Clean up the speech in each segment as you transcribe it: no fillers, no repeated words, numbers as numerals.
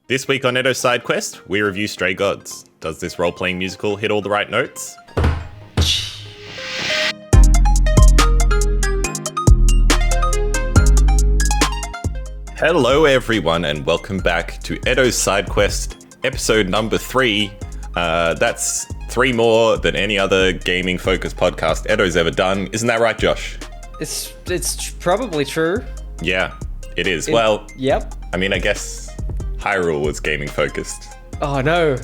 This week on ETTO Sidequest, we review Stray Gods. Does this role-playing musical hit all the right notes? Hello everyone and welcome back to ETTO Sidequest, episode number 3. That's 3 more than any other gaming-focused podcast ETTO's ever done. Isn't that right, Josh? It's probably true. Yeah, it is. Yep. I mean, I guess Hyrule was gaming-focused. Oh no.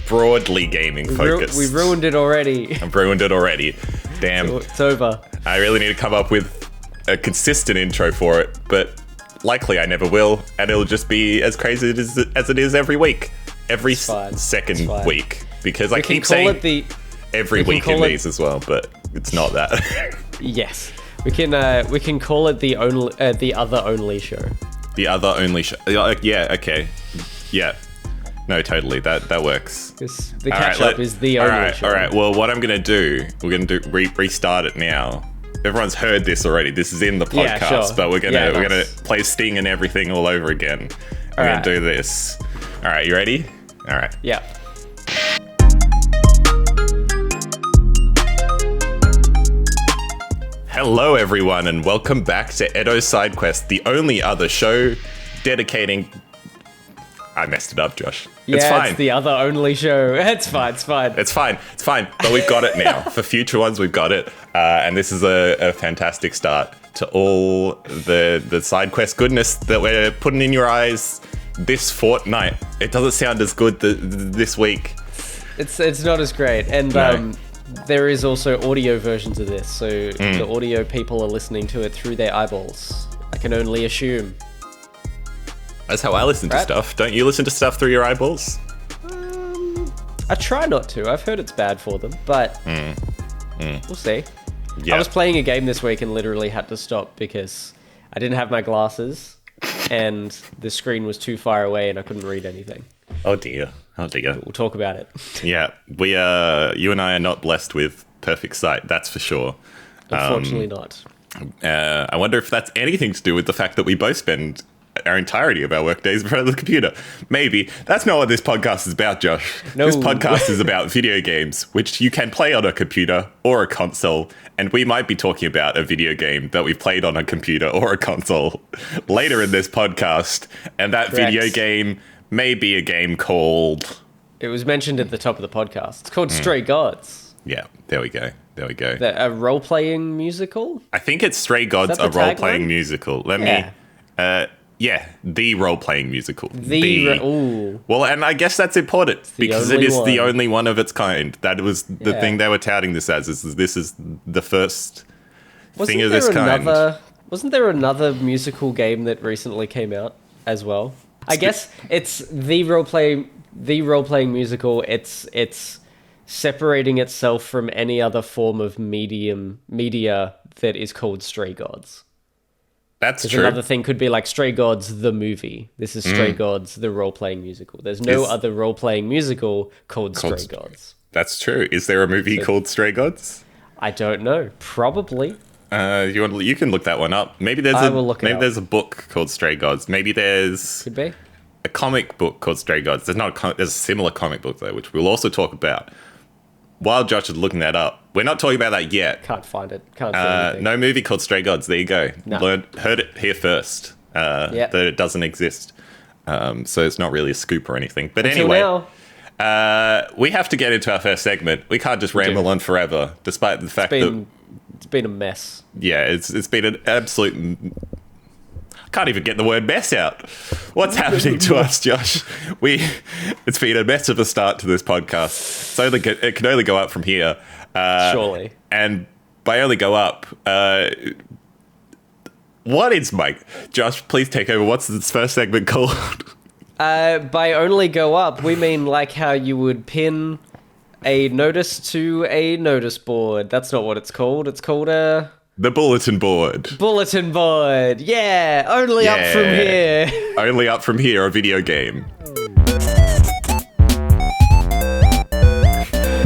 Broadly gaming-focused. We ruined it already. I've ruined it already. Damn. It's over. I really need to come up with a consistent intro for it, but likely I never will, and it'll just be as crazy as it is every week. Every second week. Because I keep saying every week in these as well, but it's not that. Yes. We can call it the other only show. The other only show. Yeah, okay. Yeah. No, totally. That works. The catch-up is the only show. All right. Well, what I'm going to do, we're going to restart it now. Everyone's heard this already. This is in the podcast, yeah, sure. But we're gonna play Sting and everything all over again. We're gonna do this. All right, you ready? All right. Yeah. Hello, everyone, and welcome back to ETTO Sidequest, the only other show dedicating. I messed it up, Josh. It's fine. It's the other only show. It's fine. It's fine. But we've got it now. For future ones, we've got it. And this is a fantastic start to all the side quest goodness that we're putting in your eyes this fortnight. It doesn't sound as good this week. It's not as great. And no. There is also audio versions of this. So the audio people are listening to it through their eyeballs. I can only assume. That's how I listen to stuff. Don't you listen to stuff through your eyeballs? I try not to. I've heard it's bad for them, but we'll see. Yeah. I was playing a game this week and literally had to stop because I didn't have my glasses and the screen was too far away and I couldn't read anything. Oh dear. We'll talk about it. Yeah, you and I are not blessed with perfect sight, that's for sure. Unfortunately not. I wonder if that's anything to do with the fact that we both spend our entirety of our work days in front of the computer. Maybe. That's not what this podcast is about, Josh. No. This podcast is about video games, which you can play on a computer or a console, and we might be talking about a video game that we've played on a computer or a console later in this podcast, and that video game may be a game called... It was mentioned at the top of the podcast. It's called Stray Gods. Yeah, there we go. A role-playing musical? I think it's Stray Gods, a role-playing musical. The role-playing musical. Well, and I guess that's important because it is the only one of its kind. That was the thing they were touting this as. This is the first thing of this kind. Wasn't there another musical game that recently came out as well? I guess it's the role-playing musical. It's separating itself from any other form of media that is called Stray Gods. That's true. Another thing could be like Stray Gods, the movie. This is Stray Gods, the role-playing musical. There's no other role-playing musical called Stray Gods. That's true. Is there a movie called Stray Gods? I don't know. Probably. You can look that one up. Maybe there's there's a book called Stray Gods. Maybe there's could be a comic book called Stray Gods. There's a similar comic book though, which we'll also talk about. While Josh is looking that up, we're not talking about that yet. Can't find it. Can't see anything. No movie called Stray Gods. There you go. No. Heard it here first. That it doesn't exist. So it's not really a scoop or anything. But anyway, we have to get into our first segment. We can't just ramble on forever, despite the fact that it's been a mess. Yeah, it's been an absolute. Can't even get the word mess out. What's happening to us, Josh? It's been a mess of a start to this podcast. So it can only go up from here. Surely. And by only go up, what is Mike? Josh, please take over. What's this first segment called? By only go up, we mean like how you would pin a notice to a notice board. That's not what it's called. It's called a... The bulletin board. Bulletin board. Yeah. Only up from here. Only up from here, a video game.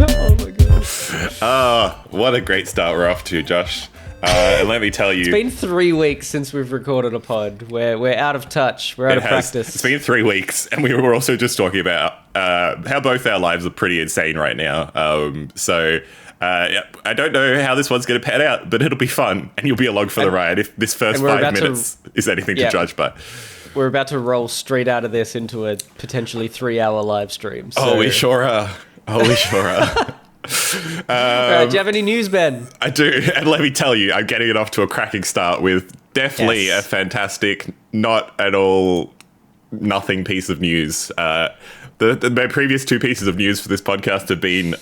Oh my gosh. What a great start we're off to, Josh. And let me tell you, It's been 3 weeks since we've recorded a pod. We're out of touch. We're out of practice. It's been 3 weeks, and we were also just talking about how both our lives are pretty insane right now. Yeah, I don't know how this one's going to pan out, but it'll be fun, and you'll be along for the ride if this first 5 minutes is anything to judge by. We're about to roll straight out of this into a potentially 3-hour live stream. So. We sure are. We sure are. Do you have any news, Ben? I do, and let me tell you, I'm getting it off to a cracking start with definitely a fantastic, not at all nothing piece of news. My previous 2 pieces of news for this podcast have been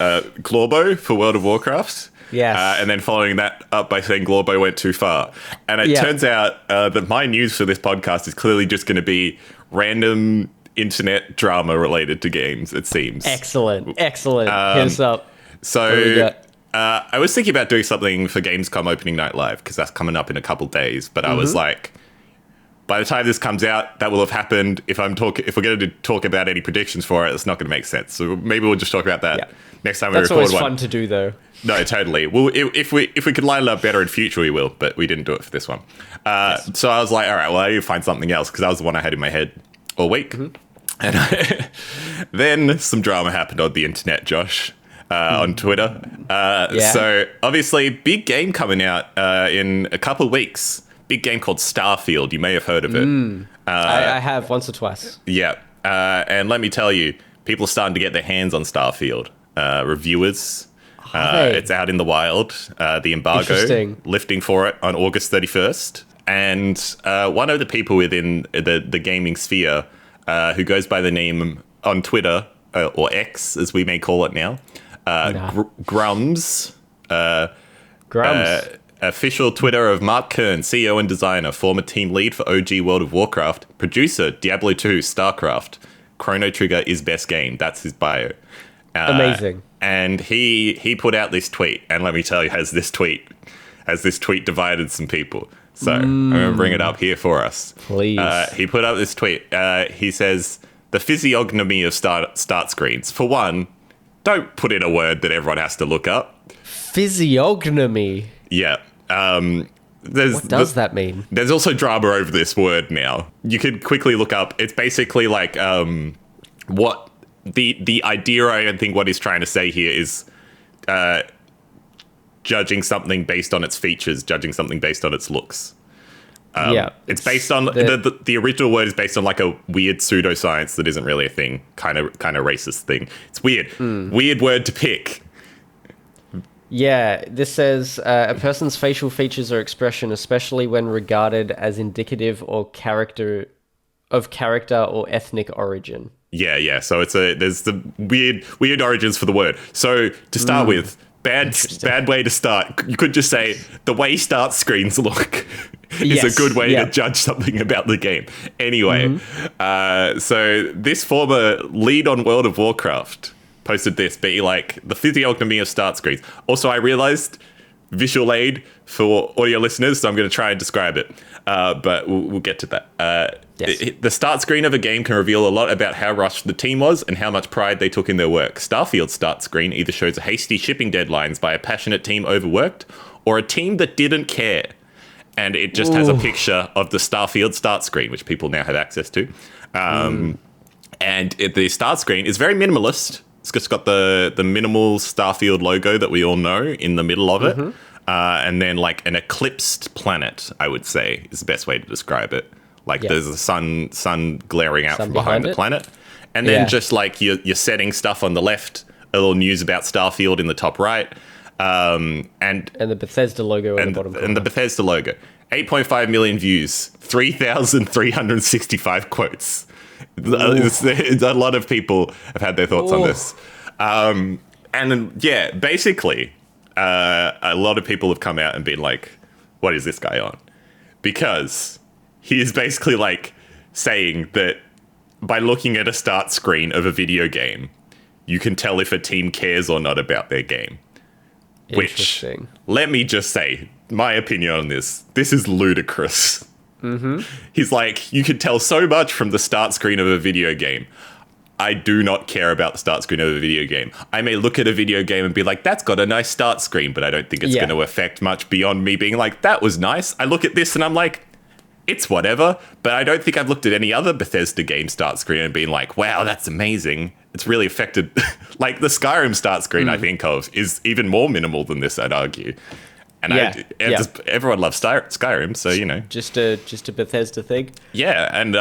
Glorbo for World of Warcraft. Yes. And then following that up by saying Glorbo went too far. And it turns out that my news for this podcast is clearly just going to be random internet drama related to games, it seems. Excellent. Hit us up. So I was thinking about doing something for Gamescom opening night live, because that's coming up in a couple days. But I was like, by the time this comes out, that will have happened. If we're going to talk about any predictions for it, it's not going to make sense. So maybe we'll just talk about that next time we record one. That's always fun to do, though. No, totally. Well, if we could line it up better in future, we will. But we didn't do it for this one. So I was like, all right, well, I need to find something else, because that was the one I had in my head all week. And then some drama happened on the internet, Josh. On Twitter. So obviously, big game coming out in a couple of weeks. Big game called Starfield. You may have heard of it. I have once or twice. Yeah. And let me tell you, people are starting to get their hands on Starfield. Reviewers. It's out in the wild. The embargo lifting for it on August 31st. And one of the people within the gaming sphere who goes by the name on Twitter, or X as we may call it now, Grums. Official Twitter of Mark Kern, CEO and designer, former team lead for OG World of Warcraft, producer, Diablo 2, StarCraft, Chrono Trigger is best game. That's his bio. Amazing. And he put out this tweet, and let me tell you, has this tweet divided some people. So I'm going to bring it up here for us. Please. He put up this tweet. He says, the physiognomy of start screens. For one, don't put in a word that everyone has to look up. Physiognomy? Yeah. What does that mean? There's also drama over this word now. You could quickly look up. It's basically like what the idea, I think what he's trying to say here is judging something based on its features, judging something based on its looks. It's based on the original word is based on like a weird pseudoscience that isn't really a thing, kind of racist thing. It's weird. Weird word to pick. Yeah, this says a person's facial features or expression, especially when regarded as indicative or character or ethnic origin. Yeah. So there's the weird origins for the word. So to start with, bad way to start. You could just say the way start screens look is a good way to judge something about the game. Anyway, so this former lead on World of Warcraft posted this, be like the physiognomy of start screens. Also, I realized visual aid for audio listeners, so I'm going to try and describe it. But we'll get to that. The start screen of a game can reveal a lot about how rushed the team was and how much pride they took in their work. Starfield's start screen either shows hasty shipping deadlines by a passionate team overworked, or a team that didn't care. And it just has a picture of the Starfield start screen, which people now have access to. And the start screen is very minimalist. It's just got the minimal Starfield logo that we all know in the middle of it. And then like an eclipsed planet, I would say, is the best way to describe it. Like there's a sun glaring out from behind the planet. And then just like you're setting stuff on the left, a little news about Starfield in the top right. And the Bethesda logo in the bottom corner. And the Bethesda logo. 8.5 million views, 3,365 quotes. A lot of people have had their thoughts on this. Basically, a lot of people have come out and been like, what is this guy on? Because he is basically like saying that by looking at a start screen of a video game, you can tell if a team cares or not about their game. Which, let me just say, my opinion on this is ludicrous. He's like, you can tell so much from the start screen of a video game. I do not care about the start screen of a video game. I may look at a video game and be like, that's got a nice start screen, but I don't think it's going to affect much beyond me being like, that was nice. I look at this and I'm like, it's whatever. But I don't think I've looked at any other Bethesda game start screen and been like, wow, that's amazing. It's really affected. Like the Skyrim start screen I think of is even more minimal than this, I'd argue. And everyone loves Skyrim, so, you know. Just a Bethesda thing. Yeah, and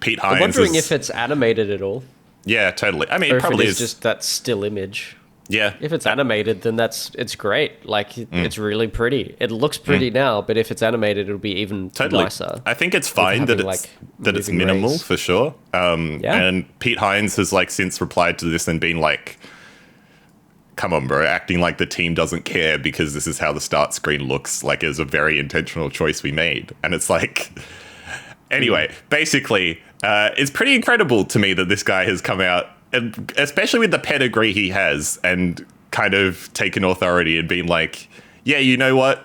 Pete Hines I'm wondering if it's animated at all. Yeah, totally. I mean, or it probably is just that still image. Yeah. If it's animated, then it's great. Like, it's really pretty. It looks pretty now, but if it's animated, it'll be even nicer. I think it's fine that it's minimal rays. For sure. And Pete Hines has like since replied to this and been like, come on, bro, acting like the team doesn't care because this is how the start screen looks. Like, it was a very intentional choice we made. And it's like, anyway, basically, it's pretty incredible to me that this guy has come out, and especially with the pedigree he has, and kind of taken authority and been like, yeah, you know what?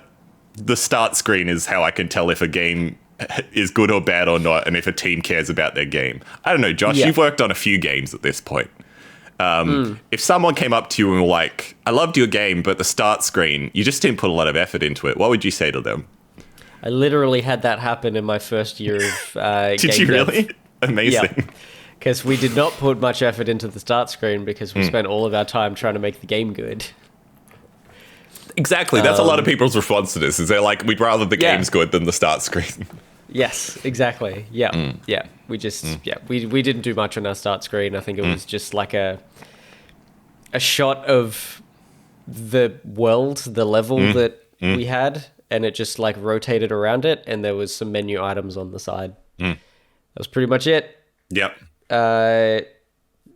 The start screen is how I can tell if a game is good or bad or not, and if a team cares about their game. I don't know, Josh, you've worked on a few games at this point. If someone came up to you and were like, I loved your game, but the start screen, you just didn't put a lot of effort into it, what would you say to them? I literally had that happen in my first year of Did you really? Amazing. Because we did not put much effort into the start screen because we spent all of our time trying to make the game good. Exactly. That's a lot of people's response to this, is they're like, we'd rather the game's good than the start screen. Yes, exactly. Yeah. Yeah. We just, we didn't do much on our start screen. I think it was just like a shot of the world, the level that we had, and it just like rotated around it, and there was some menu items on the side. That was pretty much it. Yep.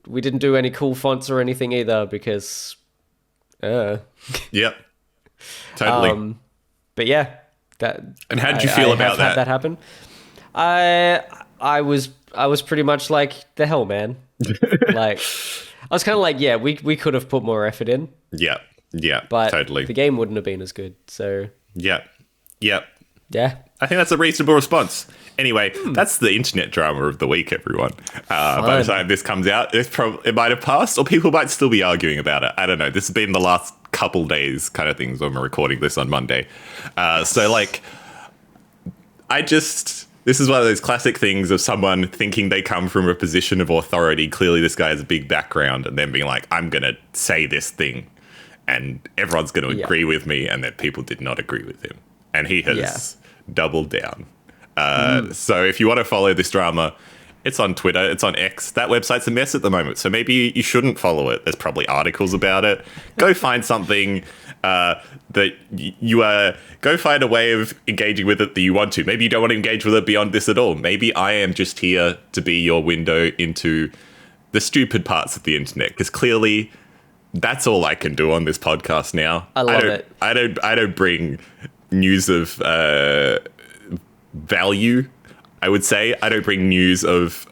We didn't do any cool fonts or anything either because Yep. Totally. But yeah, that. And how did you feel about that? Had that happen? I was pretty much like, the hell, man. Like, I was kind of like, yeah, we could have put more effort in. Yeah. Yeah. But totally. The game wouldn't have been as good. So. Yeah. Yep. Yeah. I think that's a reasonable response. Anyway, that's the internet drama of the week, everyone. By the time this comes out, it might have passed, or people might still be arguing about it. I don't know. This has been the last couple days kind of things when we're recording this on Monday. So, like, this is one of those classic things of someone thinking they come from a position of authority. Clearly, this guy has a big background, and then being like, I'm going to say this thing, and everyone's going to agree with me, and then people did not agree with him. And he has doubled down. So if you want to follow this drama, it's on Twitter, it's on X. That website's a mess at the moment, so maybe you shouldn't follow it. There's probably articles about it. Go find something that go find a way of engaging with it that you want to. Maybe you don't want to engage with it beyond this at all. Maybe I am just here to be your window into the stupid parts of the internet, because clearly that's all I can do on this podcast now. I love it. I don't bring news of value, I would say. I don't bring news of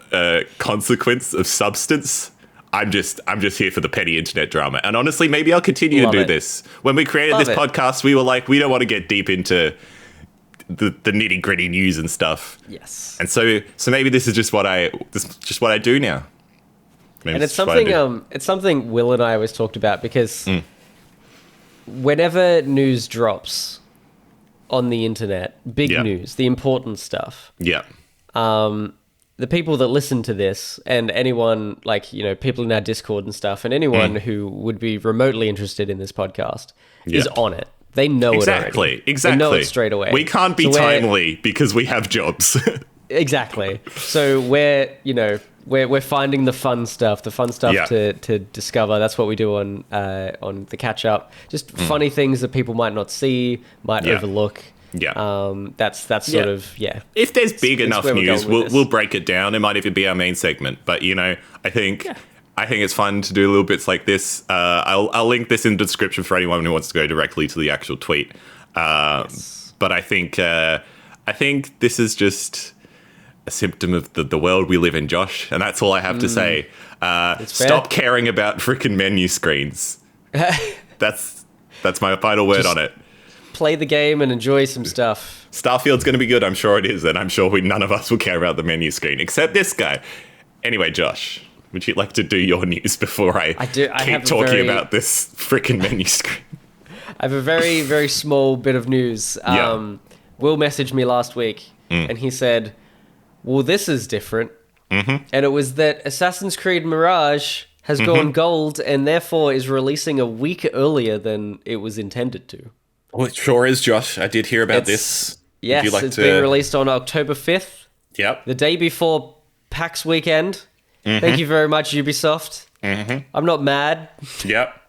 consequence, of substance. I'm just here for the petty internet drama. And honestly, maybe I'll continue to do this. When we created this podcast, we were like, we don't want to get deep into the nitty gritty news and stuff. Yes. And so maybe this is just what I do now. Maybe and it's something Will and I always talked about, because whenever news drops on the internet, big news, the important stuff. Yeah. The people that listen to this, and anyone, like, you know, people in our Discord and stuff, and anyone who would be remotely interested in this podcast is on it. They know it already. Exactly. They know it straight away. We can't be timely because we have jobs. Exactly. So we're finding the fun stuff to discover. That's what we do on the catch up. Just funny things that people might not see, might overlook. Yeah. That's sort of. If there's big enough news, we'll break it down. It might even be our main segment. But I think it's fun to do little bits like this. I'll link this in the description for anyone who wants to go directly to the actual tweet. But I think this is just a symptom of the world we live in, Josh. And that's all I have to say. Stop caring about frickin' menu screens. That's my final word on it. Play the game and enjoy some stuff. Starfield's going to be good, I'm sure it is. And I'm sure none of us will care about the menu screen, except this guy. Anyway, Josh, would you like to do your news before I keep talking about this freaking menu screen? I have a very, very small bit of news. Will messaged me last week, and he said, well, this is different. And it was that Assassin's Creed Mirage has gone gold and therefore is releasing a week earlier than it was intended to. Well, it sure is, Josh. I did hear about this. Yes, it's being released on October 5th. Yep. The day before PAX weekend. Thank you very much, Ubisoft. I'm not mad. Yep.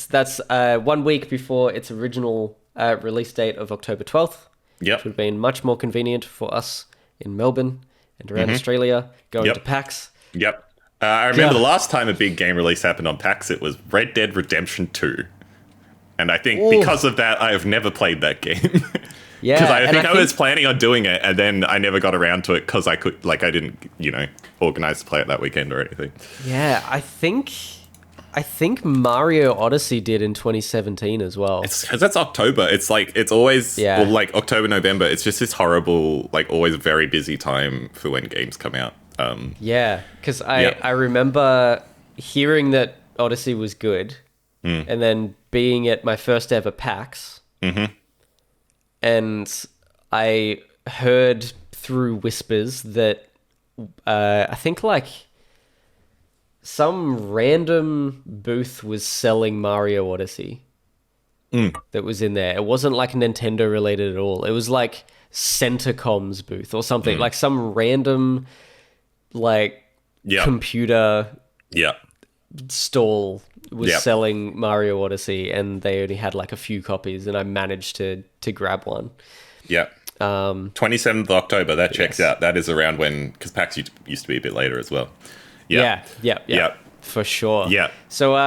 That's 1 week before its original release date of October 12th. Yep. Which would have been much more convenient for us in Melbourne and around Australia going to PAX. Yep. I remember the last time a big game release happened on PAX, it was Red Dead Redemption 2. And I think because of that, I have never played that game. Because I think I was planning on doing it, and then I never got around to it because I didn't, organize to play it that weekend or anything. Yeah, I think Mario Odyssey did in 2017 as well. It's because that's October. It's always October, November. It's just this horrible, always very busy time for when games come out. Because I remember hearing that Odyssey was good, and then being at my first ever PAX, and I heard through whispers that I think some random booth was selling Mario Odyssey that was in there. It wasn't Nintendo related at all. It was Centacom's booth or something, some random computer stall was selling Mario Odyssey, and they only had a few copies, and I managed to grab one. Yeah. 27th of October, that checks out. That is around when, because PAX used to be a bit later as well. Yeah, for sure. Yeah. So,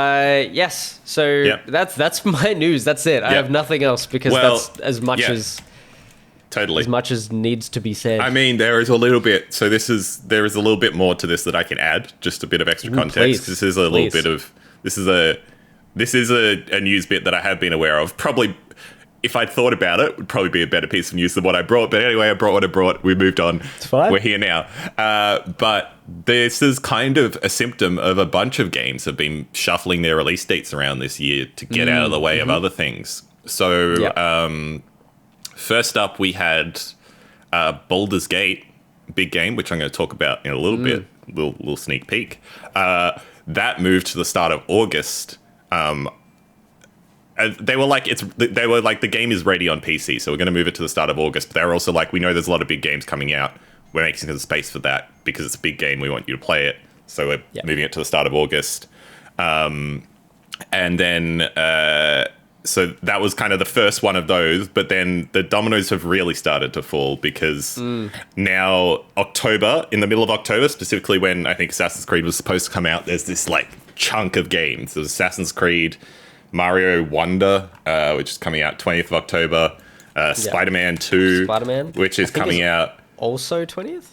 yes. So that's my news. That's it. I have nothing else because that's as much as totally as much as needs to be said. I mean, there is a little bit. So there is a little bit more to this that I can add. Just a bit of extra context. Please. This is a little bit of. This is a news bit that I have been aware of. Probably, if I'd thought about it, would probably be a better piece of news than what I brought. But anyway, I brought what I brought. We moved on. It's fine. We're here now. But this is kind of a symptom of a bunch of games have been shuffling their release dates around this year to get out of the way of other things. So first up, we had Baldur's Gate, big game, which I'm going to talk about in a little bit. Little sneak peek. That moved to the start of August. They were like, the game is ready on PC, so we're going to move it to the start of August. But they're also like, we know there's a lot of big games coming out. We're making some space for that because it's a big game. We want you to play it. So we're moving it to the start of August. And then, so that was kind of the first one of those. But then the dominoes have really started to fall because now October, in the middle of October, specifically when I think Assassin's Creed was supposed to come out, there's this chunk of games. There's Assassin's Creed, Mario Wonder, which is coming out 20th of October, Spider-Man 2, which is coming out also 20th.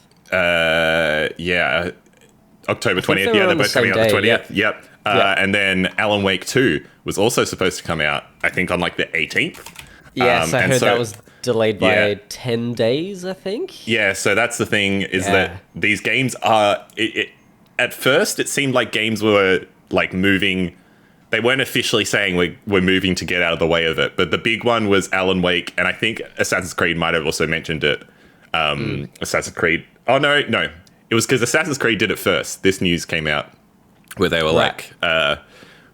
October 20th. Yeah, they're both coming out the 20th. Yep. And then Alan Wake 2 was also supposed to come out, I think, on the 18th. Yes, I heard that was delayed by 10 days, I think. Yeah, so that's the thing, is that these games are... at first, it seemed like games were moving... They weren't officially saying we're moving to get out of the way of it, but the big one was Alan Wake, and I think Assassin's Creed might have also mentioned it. Assassin's Creed... Oh, no. It was because Assassin's Creed did it first. This news came out where they were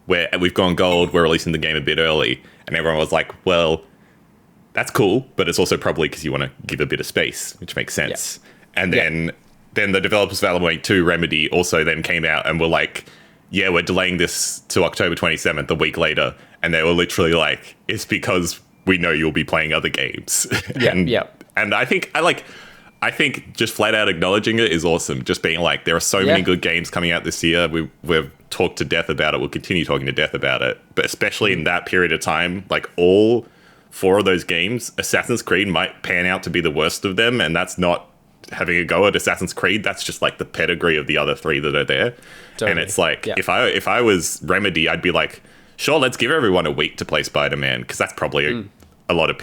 where we've gone gold, we're releasing the game a bit early. And everyone was like, well, that's cool, but it's also probably because you want to give a bit of space, which makes sense. Yeah. And then the developers of Alan Wake 2, Remedy, also then came out and were like, yeah, we're delaying this to October 27th, a week later. And they were literally like, it's because we know you'll be playing other games. And I think just flat out acknowledging it is awesome. Just being like, there are so many good games coming out this year. We've talked to death about it. We'll continue talking to death about it. But especially in that period of time, all 4 of those games, Assassin's Creed might pan out to be the worst of them. And that's not having a go at Assassin's Creed. That's just the pedigree of the other 3 that are there. Totally. And it's if I was Remedy, I'd be like, sure, let's give everyone a week to play Spider-Man, because that's probably what a lot of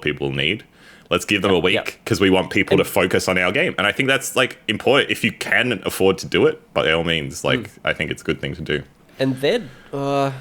people need. Let's give them a week because we want people to focus on our game. And I think that's like important. If you can afford to do it, by all means, like I think it's a good thing to do. And they're, I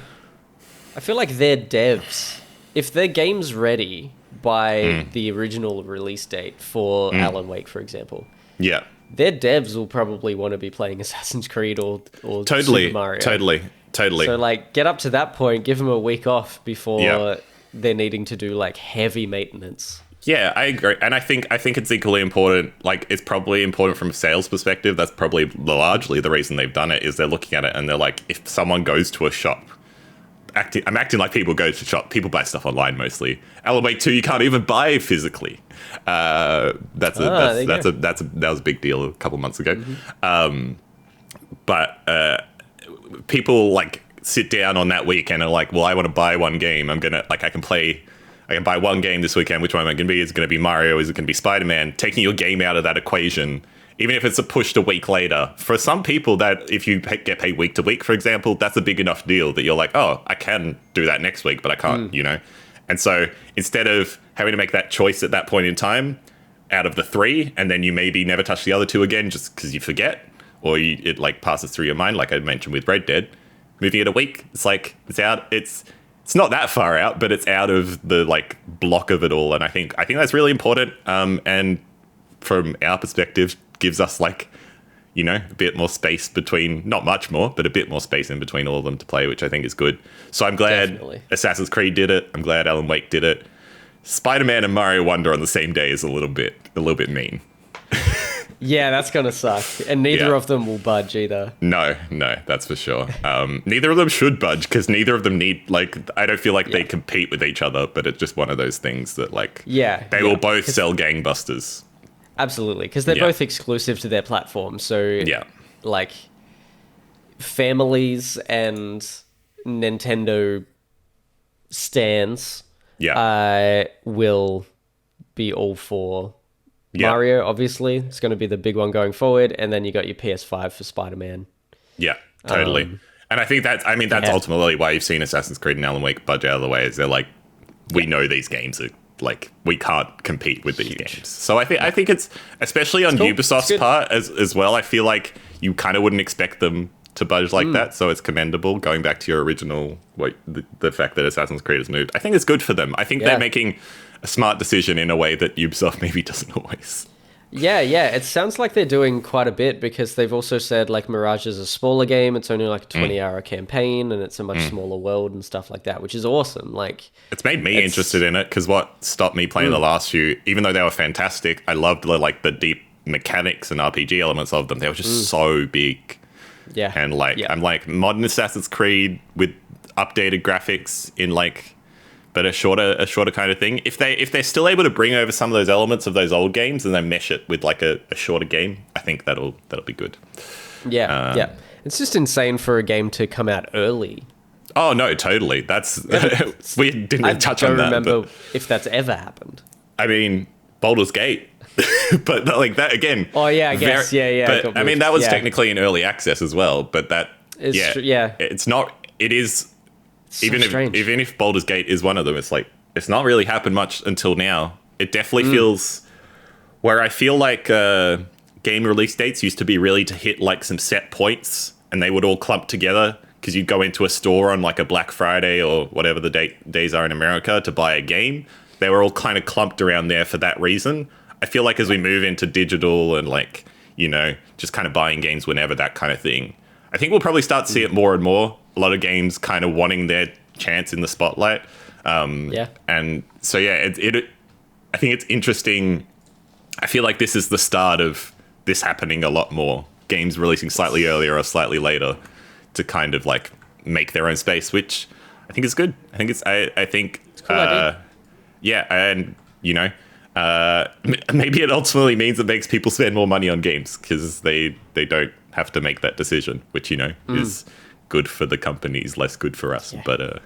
feel like they're devs. If their game's ready by the original release date for Alan Wake, for example, their devs will probably want to be playing Assassin's Creed or totally, Super Mario. Totally. So like, get up to that point, give them a week off before they're needing to do like heavy maintenance. Yeah, I agree. And I think it's equally important. Like, it's probably important from a sales perspective. That's probably largely the reason they've done it, is they're looking at it and they're like, if someone goes to a shop, I'm acting like people go to shop. People buy stuff online mostly. Alan Wake 2, you can't even buy physically. That was a big deal a couple months ago. But people like sit down on that weekend and are like, well, I want to buy one game. I can buy one game this weekend. Which one am I going to be? Is it going to be Mario? Is it going to be Spider-Man? Taking your game out of that equation, even if it's pushed a week later. For some people, that if you get paid week to week, for example, that's a big enough deal that you're like, oh, I can do that next week, but I can't, you know? And so instead of having to make that choice at that point in time out of the three, and then you maybe never touch the other two again just because you forget, or it like passes through your mind, like I mentioned with Red Dead, moving it a week, it's like, it's out, it's not that far out, but it's out of the like block of it all. And I think that's really important. And from our perspective, gives us like, you know, a bit more space between, not much more, but a bit more space in between all of them to play, which I think is good. So I'm glad Assassin's Creed did it. I'm glad Alan Wake did it. Spider-Man and Mario Wonder on the same day is a little bit mean. Yeah, that's gonna suck. And neither of them will budge either. No, that's for sure. Neither of them should budge because neither of them need, like, I don't feel like they compete with each other, but it's just one of those things that, like, they will both sell gangbusters. Absolutely, because they're both exclusive to their platform. So, like, families and Nintendo stands will be all for Mario, obviously. It's going to be the big one going forward. And then you got your PS5 for Spider-Man. Yeah, totally. And I think that's ultimately why you've seen Assassin's Creed and Alan Wake budge out of the way, is they're like, we know these games are, like, we can't compete with these games. So I think it's, especially on Ubisoft's part as well, I feel like you kind of wouldn't expect them to budge like that. So it's commendable, going back to your original, the fact that Assassin's Creed has moved. I think it's good for them. I think they're making a smart decision in a way that Ubisoft maybe doesn't always. Yeah. It sounds like they're doing quite a bit, because they've also said, like, Mirage is a smaller game. It's only like a 20-hour campaign, and it's a much smaller world and stuff like that, which is awesome. Like, it's made me interested in it, because what stopped me playing the last few, even though they were fantastic, I loved the deep mechanics and RPG elements of them. They were just so big. Yeah. And I'm like, modern Assassin's Creed with updated graphics in but a shorter kind of thing. If they're still able to bring over some of those elements of those old games and then mesh it with like a shorter game, I think that'll be good. Yeah. It's just insane for a game to come out early. Oh no, totally. That's we didn't even touch on that. I don't remember if that's ever happened. I mean, Baldur's Gate. But like that again. Oh yeah, I guess. But I mean, that was technically in early access as well. But that is it's not. It is. So even if Baldur's Gate is one of them, it's like, it's not really happened much until now. It definitely feels where I feel like game release dates used to be really to hit like some set points, and they would all clump together, because you'd go into a store on like a Black Friday or whatever the days are in America to buy a game. They were all kind of clumped around there for that reason. I feel like as we move into digital and like, you know, just kind of buying games whenever, that kind of thing, I think we'll probably start to see it more and more. A lot of games kind of wanting their chance in the spotlight. And so, I think it's interesting. I feel like this is the start of this happening a lot more. Games releasing slightly earlier or slightly later to kind of like make their own space, which I think is good. I think it's a cool idea. And you know, maybe it ultimately means it makes people spend more money on games, because they don't have to make that decision, which, you know, is good for the companies, less good for us. But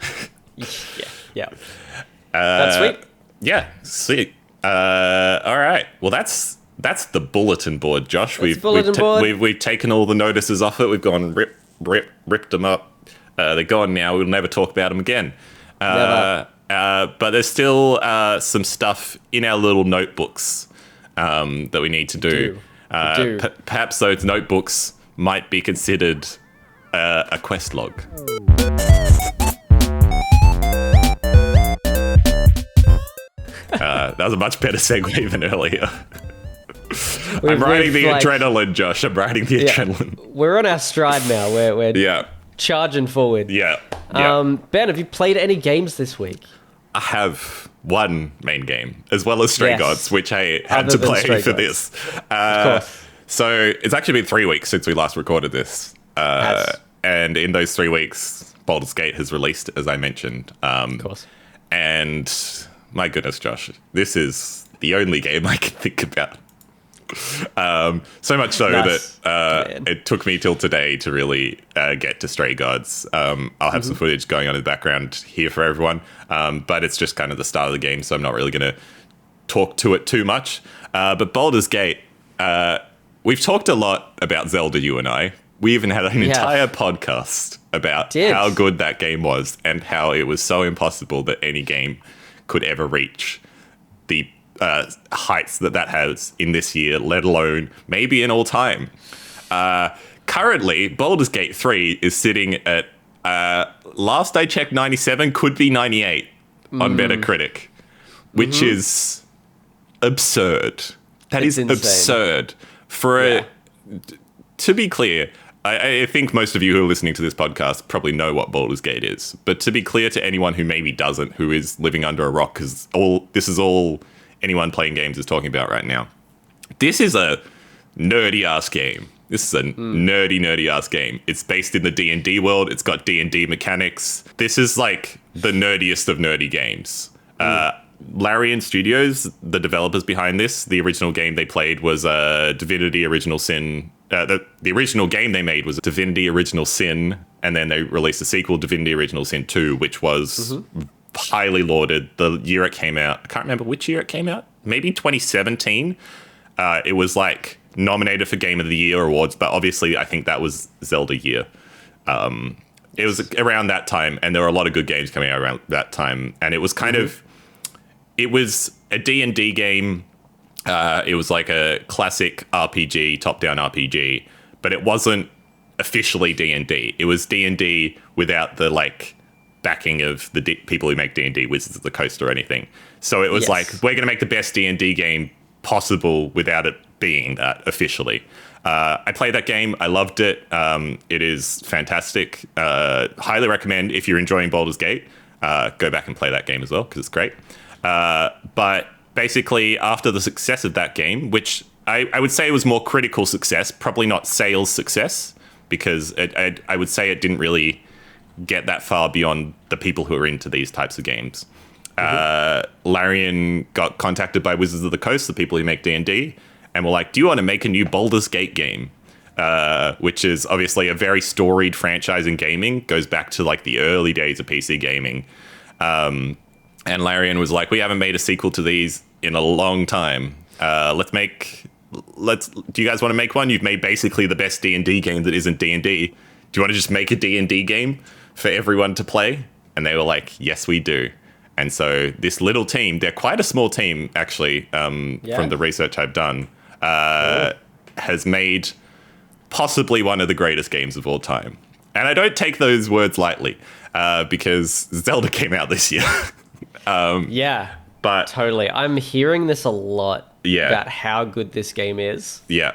that's sweet. Yeah, sweet. All right. Well, that's the bulletin board, Josh. We've taken all the notices off it. We've gone ripped them up. They're gone now. We'll never talk about them again. Never. but there's still some stuff in our little notebooks that we need to do. Perhaps those notebooks might be considered a quest log. That was a much better segue than earlier. I'm riding the adrenaline, Josh. I'm riding the adrenaline. We're on our stride now. We're charging forward. Yeah. Ben, have you played any games this week? I have one main game, as well as Stray Gods, which I had to play for this. So it's actually been 3 weeks since we last recorded this. And in those 3 weeks, Baldur's Gate has released, as I mentioned. Of course. And my goodness, Josh, this is the only game I can think about. So much so that it took me till today to really get to Stray Gods. I'll have some footage going on in the background here for everyone, but it's just kind of the start of the game, so I'm not really going to talk to it too much. But Baldur's Gate, we've talked a lot about Zelda, you and I. We even had an entire podcast about how good that game was and how it was so impossible that any game could ever reach the heights that has in this year, let alone maybe in all time. Currently, Baldur's Gate 3 is sitting at, last I checked, 97, could be 98 on Metacritic, which is absurd. That is absurd. To be clear, I think most of you who are listening to this podcast probably know what Baldur's Gate is, but to be clear to anyone who maybe doesn't, who is living under a rock, because this is all anyone playing games is talking about right now. This is a nerdy-ass game. This is a nerdy-ass game. It's based in the D&D world. It's got D&D mechanics. This is like the nerdiest of nerdy games. Larian Studios, the developers behind this, the original game they played was Divinity Original Sin. The original game they made was Divinity Original Sin, and then they released a sequel, Divinity Original Sin 2, which was highly lauded. The year it came out, I can't remember which year it came out, maybe 2017. It was like nominated for Game of the Year awards, but obviously I think that was Zelda year. It was around that time, and there were a lot of good games coming out around that time, and it was kind of, it was a D&D game. It was like a classic RPG, top-down RPG, but it wasn't officially D&D. It was D&D without the backing of the people who make D&D, Wizards of the Coast or anything. So it was like, we're going to make the best D&D game possible without it being that officially. I played that game. I loved it. It is fantastic. Highly recommend, if you're enjoying Baldur's Gate, go back and play that game as well, because it's great. But basically, after the success of that game, which I would say was more critical success, probably not sales success, because I would say it didn't really get that far beyond the people who are into these types of games. Larian got contacted by Wizards of the Coast, the people who make D&D, and were like, do you want to make a new Baldur's Gate game? Which is obviously a very storied franchise in gaming, goes back to the early days of PC gaming. And Larian was like, we haven't made a sequel to these in a long time. Do you guys want to make one? You've made basically the best D&D game that isn't D&D. Do you want to just make a D&D game for everyone to play? And they were like, yes, we do. And so this little team, they're quite a small team, actually, from the research I've done, has made possibly one of the greatest games of all time. And I don't take those words lightly, because Zelda came out this year. But totally. I'm hearing this a lot about how good this game is. Yeah.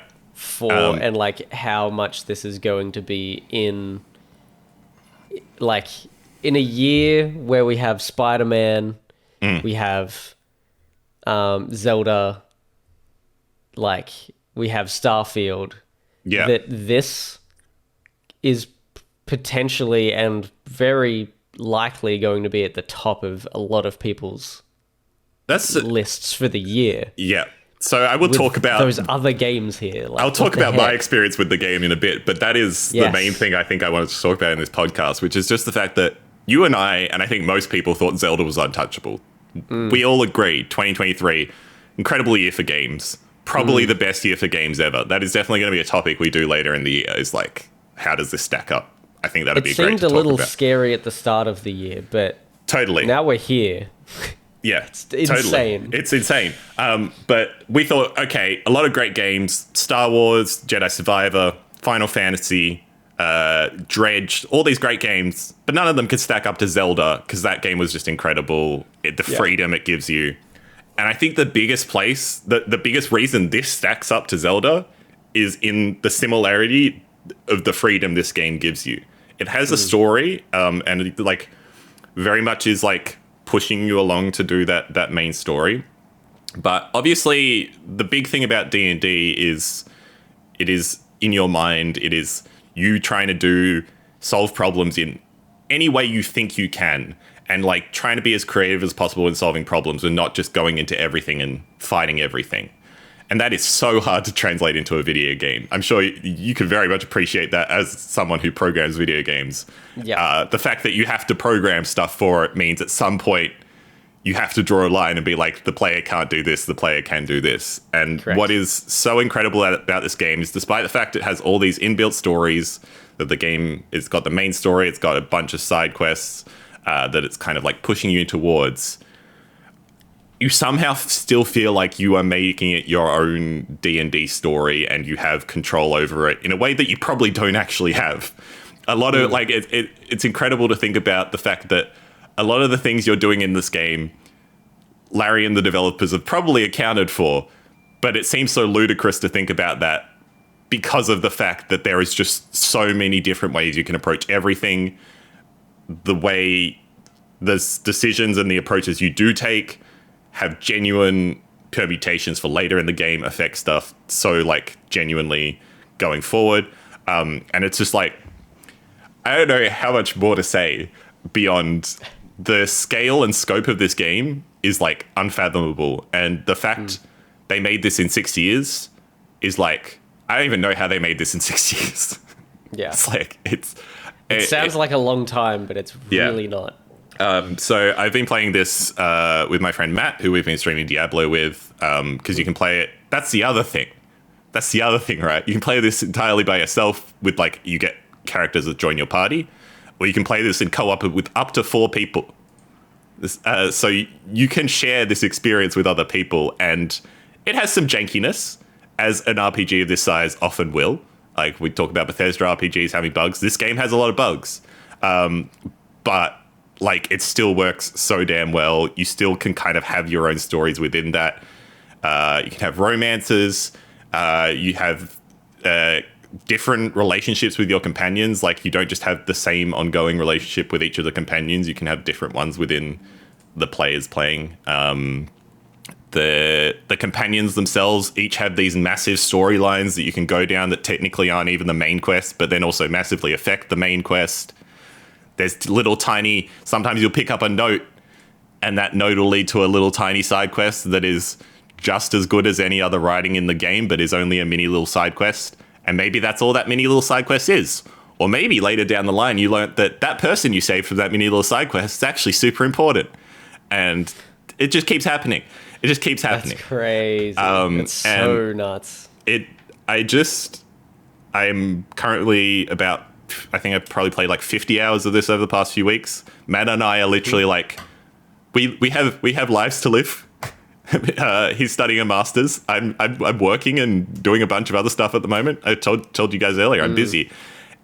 And how much this is going to be in a year where we have Spider-Man, we have Zelda, we have Starfield. Yeah. That this is potentially and very likely going to be at the top of a lot of people's lists for the year. Yeah. So I will talk about those other games here. I'll talk about my experience with the game in a bit, but that is the main thing I think I wanted to talk about in this podcast, which is just the fact that you and I think most people, thought Zelda was untouchable. We all agreed 2023, incredible year for games. Probably the best year for games ever. That is definitely going to be a topic we do later in the year, is how does this stack up? I think that'd be great to talk about. It seemed a little scary at the start of the year, but totally. Now we're here. Yeah, It's insane. Totally. It's insane. But we thought, okay, a lot of great games: Star Wars, Jedi Survivor, Final Fantasy, Dredge, all these great games, but none of them could stack up to Zelda because that game was just incredible. Freedom it gives you. And I think the biggest the biggest reason this stacks up to Zelda is in the similarity of the freedom this game gives you. It has a story, and it, like, very much is like pushing you along to do that main story. But obviously, the big thing about D&D is it is in your mind. It is you trying to solve problems in any way you think you can, and like trying to be as creative as possible in solving problems and not just going into everything and fighting everything. And that is so hard to translate into a video game. I'm sure you can very much appreciate that as someone who programs video games. Yeah. The fact that you have to program stuff for it means at some point you have to draw a line and be like, the player can't do this, the player can do this. And Correct. What is so incredible about this game is, despite the fact it has all these inbuilt stories, that the game, it's got the main story, it's got a bunch of side quests that it's kind of like pushing you towards, you somehow still feel like you are making it your own D&D story, and you have control over it in a way that you probably don't actually have. A lot of like it's incredible to think about the fact that a lot of the things you're doing in this game, Larry and the developers have probably accounted for, but it seems so ludicrous to think about that because of the fact that there is just so many different ways you can approach everything. The way the decisions and the approaches you do take have genuine permutations for later in the game, affect stuff so like genuinely going forward. And it's just like, I don't know how much more to say beyond the scale and scope of this game is like unfathomable. And the fact they made this in 6 years is like, I don't even know how they made this in 6 years. Yeah. It's like, it sounds like a long time, but it's really not. So I've been playing this with my friend Matt, who we've been streaming Diablo with, because you can play it. That's the other thing. Right? You can play this entirely by yourself with like, you get characters that join your party, or you can play this in co-op with up to 4 people. So you can share this experience with other people, and it has some jankiness, as an RPG of this size often will. Like, we talk about Bethesda RPGs having bugs. This game has a lot of bugs. But like, it still works so damn well. You still can kind of have your own stories within that. You can have romances. You have different relationships with your companions. Like, you don't just have the same ongoing relationship with each of the companions. You can have different ones within the players playing. The companions themselves each have these massive storylines that you can go down that technically aren't even the main quest, but then also massively affect the main quest. There's little tiny, sometimes you'll pick up a note, and that note will lead to a little tiny side quest that is just as good as any other writing in the game, but is only a mini little side quest. And maybe that's all that mini little side quest is. Or maybe later down the line, you learnt that person you saved from that mini little side quest is actually super important. And it just keeps happening. That's crazy. It's so nuts. I'm currently about, I think I've probably played like 50 hours of this over the past few weeks. Matt and I are literally like, we have lives to live. He's studying a master's. I'm working and doing a bunch of other stuff at the moment. I told you guys earlier, I'm busy.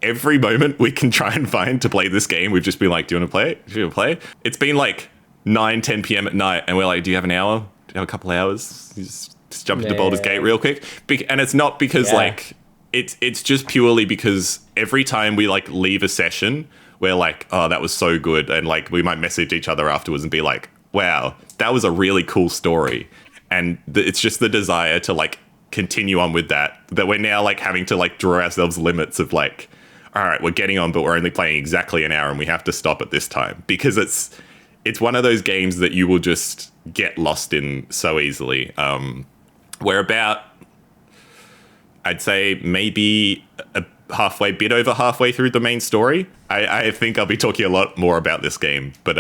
Every moment we can try and find to play this game, we've just been like, do you want to play it? Do you want to play it? It's been like 9-10 p.m. at night, and we're like, do you have an hour? Do you have a couple hours? You just jump into Baldur's Gate real quick. And it's not because like, it's just purely because every time we like leave a session, we're like, oh, that was so good. And like, we might message each other afterwards and be like, wow, that was a really cool story. And it's just the desire to like continue on with that we're now like having to like draw ourselves limits of like, all right, we're getting on, but we're only playing exactly an hour and we have to stop at this time, because it's one of those games that you will just get lost in so easily. We're about, I'd say maybe a bit over halfway through the main story. I think I'll be talking a lot more about this game, but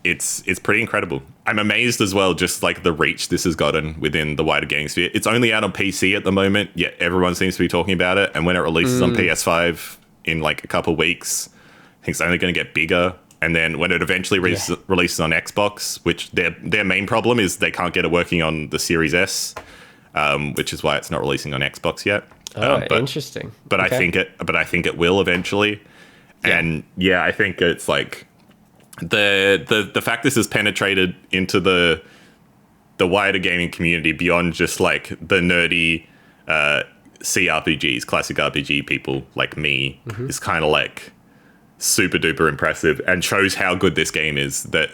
it's pretty incredible. I'm amazed as well, just like the reach this has gotten within the wider gaming sphere. It's only out on PC at the moment, yet everyone seems to be talking about it. And when it releases on PS5 in like a couple of weeks, I think it's only going to get bigger. and then when it eventually releases on Xbox, which their main problem is they can't get it working on the Series S, which is why it's not releasing on Xbox yet. Interesting. But I think it will eventually. Yeah. And yeah, I think it's like the fact this has penetrated into the wider gaming community beyond just like the nerdy CRPGs, classic RPG people like me, is kind of like super duper impressive, and shows how good this game is, that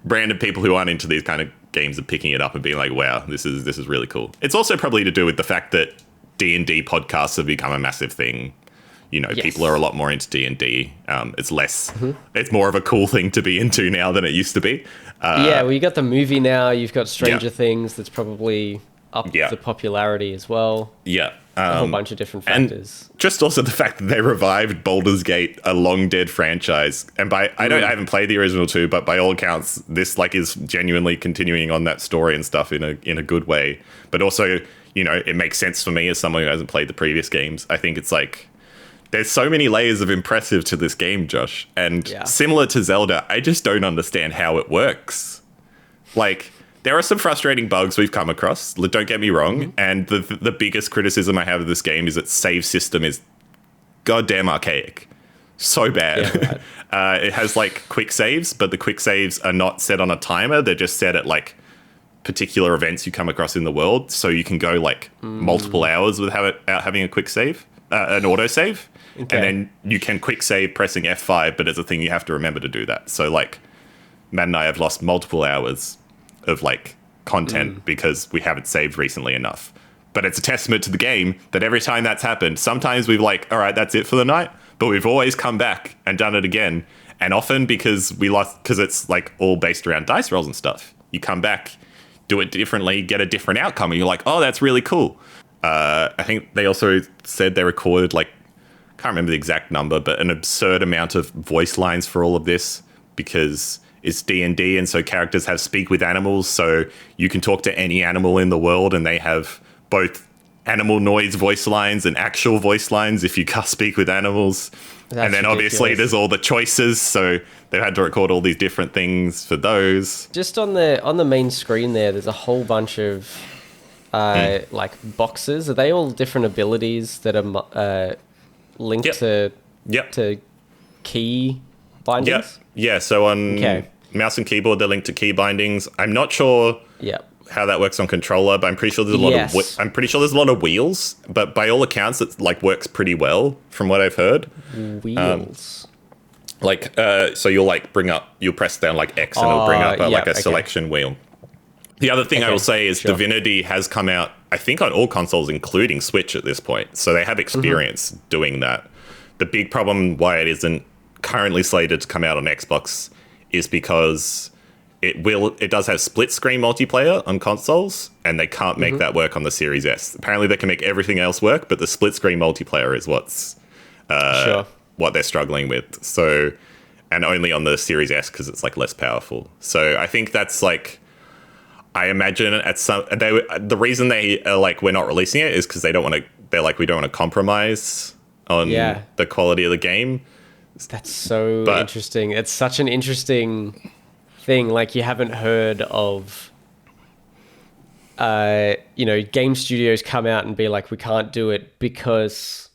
random people who aren't into these kind of games are picking it up and being like, wow, this is really cool. It's also probably to do with the fact that D&D podcasts have become a massive thing. You know, people are a lot more into D&D. It's less, it's more of a cool thing to be into now than it used to be. Well, you got the movie now, you've got Stranger Things that's probably up the popularity as well. Yeah. A whole bunch of different factors. And just also the fact that they revived Baldur's Gate, a long dead franchise. And I haven't played the original two, but by all accounts, this like is genuinely continuing on that story and stuff in a good way. But also, you know, it makes sense for me as someone who hasn't played the previous games. I think it's like, there's so many layers of impressive to this game, Josh. And similar to Zelda, I just don't understand how it works. Like, there are some frustrating bugs we've come across, don't get me wrong. And the biggest criticism I have of this game is its save system is goddamn archaic. So bad. Yeah, it has like quick saves, but the quick saves are not set on a timer. They're just set at like particular events you come across in the world. So you can go like multiple hours without having a quick save, an auto save. Okay. And then you can quick save pressing F5, but it's a thing you have to remember to do that. So like Matt and I have lost multiple hours of like content because we haven't saved recently enough. But it's a testament to the game that every time that's happened, sometimes we've like, all right, that's it for the night. But we've always come back and done it again. And often because it's like all based around dice rolls and stuff. You come back, do it differently, get a different outcome. And you're like, oh, that's really cool. I think they also said they recorded like, can't remember the exact number, but an absurd amount of voice lines for all of this because it's D&D, and so characters have speak with animals, so you can talk to any animal in the world, and they have both animal noise voice lines and actual voice lines if you can't speak with animals. That's and then obviously there's all the choices, so they've had to record all these different things for those. Just on the main screen there's a whole bunch of like boxes. Are they all different abilities that are linked to key bindings? Yeah, so on mouse and keyboard, they're linked to key bindings. I'm not sure how that works on controller, but I'm pretty sure there's a lot of wheels. But by all accounts, it like works pretty well from what I've heard. Wheels. So you'll press down like X and it'll bring up a selection wheel. The other thing I will say is Divinity has come out, I think, on all consoles, including Switch at this point. So they have experience doing that. The big problem why it isn't currently slated to come out on Xbox is because it does have split screen multiplayer on consoles, and they can't make that work on the Series S. Apparently they can make everything else work, but the split screen multiplayer is what they're struggling with. So, and only on the Series S because it's like less powerful. So I think that's like, I imagine the reason they are like, we're not releasing it is because we don't want to compromise on the quality of the game. That's so interesting. It's such an interesting thing. Like, you haven't heard of, game studios come out and be like, we can't do it because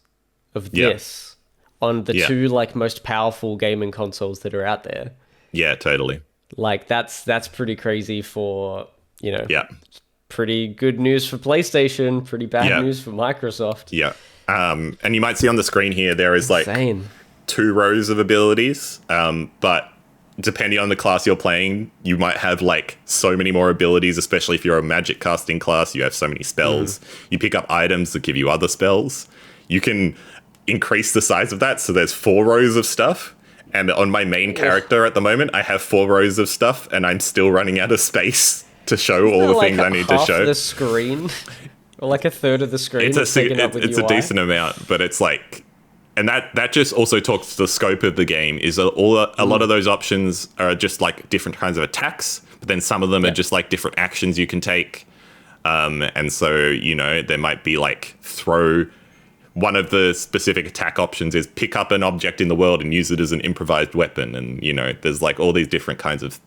of this on the two like most powerful gaming consoles that are out there. Yeah, totally. Like that's pretty crazy for, pretty good news for PlayStation, pretty bad news for Microsoft. Yeah. And you might see on the screen here, there is insane. Like 2 rows of abilities, but depending on the class you're playing, you might have like so many more abilities, especially if you're a magic casting class. You have so many spells. You pick up items that give you other spells. You can increase the size of that, so there's 4 rows of stuff. And on my main character at the moment, I have 4 rows of stuff, and I'm still running out of space to show all the things I need to show. Half the screen, or like a third of the screen. It's a decent amount, but it's like, and that just also talks to the scope of the game. Is a lot of those options are just like different kinds of attacks, but then some of them are just like different actions you can take. And so there might be like throw one of the specific attack options is pick up an object in the world and use it as an improvised weapon. And, you know, there's like all these different kinds of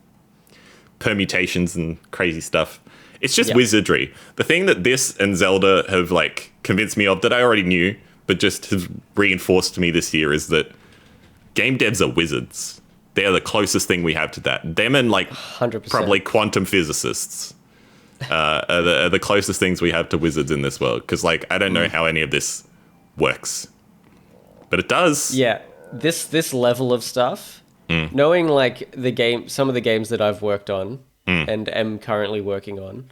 permutations and crazy stuff. It's just wizardry. The thing that this and Zelda have like convinced me of that I already knew, but just has reinforced to me this year is that game devs are wizards. They're the closest thing we have to that. Them and like 100%. Probably quantum physicists are the closest things we have to wizards in this world. Because like I don't know how any of this works, but it does. Yeah, this level of stuff, knowing like some of the games that I've worked on and am currently working on,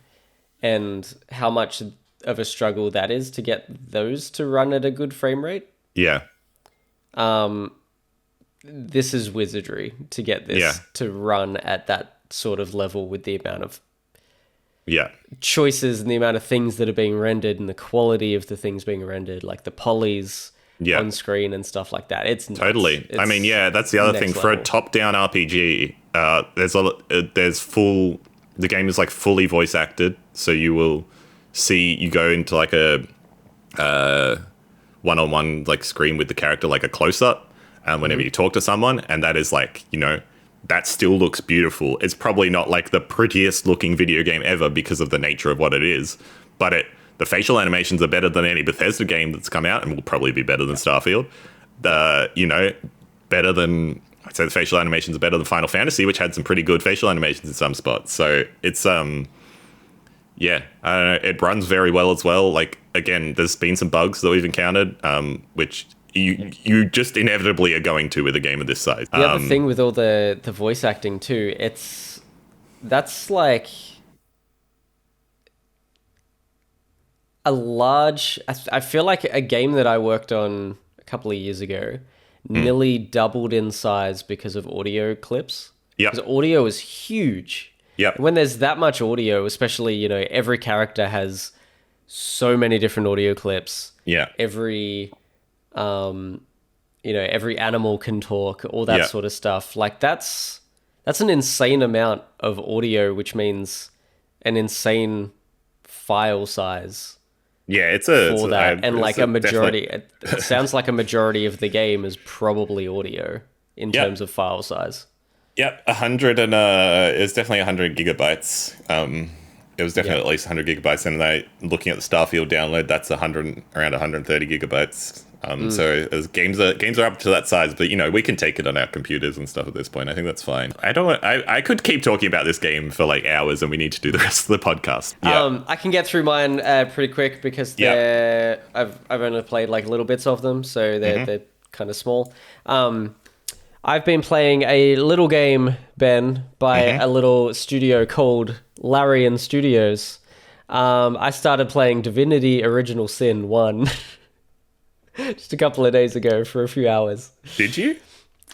and how much of a struggle that is to get those to run at a good frame rate. Yeah. This is wizardry to get this to run at that sort of level with the amount of choices and the amount of things that are being rendered and the quality of the things being rendered, like the polys on screen and stuff like that. It's nuts. Totally. I mean, that's the other thing. For a top-down RPG, the game is like fully voice acted, so you will see, you go into like a one-on-one like screen with the character, like a close-up, and whenever you talk to someone, and that is like, you know, that still looks beautiful. It's probably not like the prettiest looking video game ever because of the nature of what it is, but the facial animations are better than any Bethesda game that's come out, and will probably be better than Starfield. You know, better than, I'd say the facial animations are better than Final Fantasy, which had some pretty good facial animations in some spots. So it's I don't know, it runs very well as well. Like, again, there's been some bugs that we've encountered, which you just inevitably are going to with a game of this size. The other thing with all the voice acting too, that's like a large, I feel like a game that I worked on a couple of years ago nearly doubled in size because of audio clips. Yeah. Because audio is huge. Yep. When there's that much audio, especially, you know, every character has so many different audio clips. Yeah. Every every animal can talk, all that sort of stuff. Like that's an insane amount of audio, which means an insane file size. Yeah, it's a majority. It sounds like a majority of the game is probably audio in terms of file size. Yep, 100 and it's definitely 100 gigabytes. It was definitely at least 100 gigabytes, and looking at the Starfield download, that's around 130 gigabytes. So as games are up to that size, but you know, we can take it on our computers and stuff at this point. I think that's fine. I could keep talking about this game for like hours, and we need to do the rest of the podcast. Yeah. I can get through mine pretty quick because I've only played like little bits of them, so they're kind of small. I've been playing a little game, Ben, by a little studio called Larian Studios. I started playing Divinity Original Sin 1 just a couple of days ago for a few hours. Did you?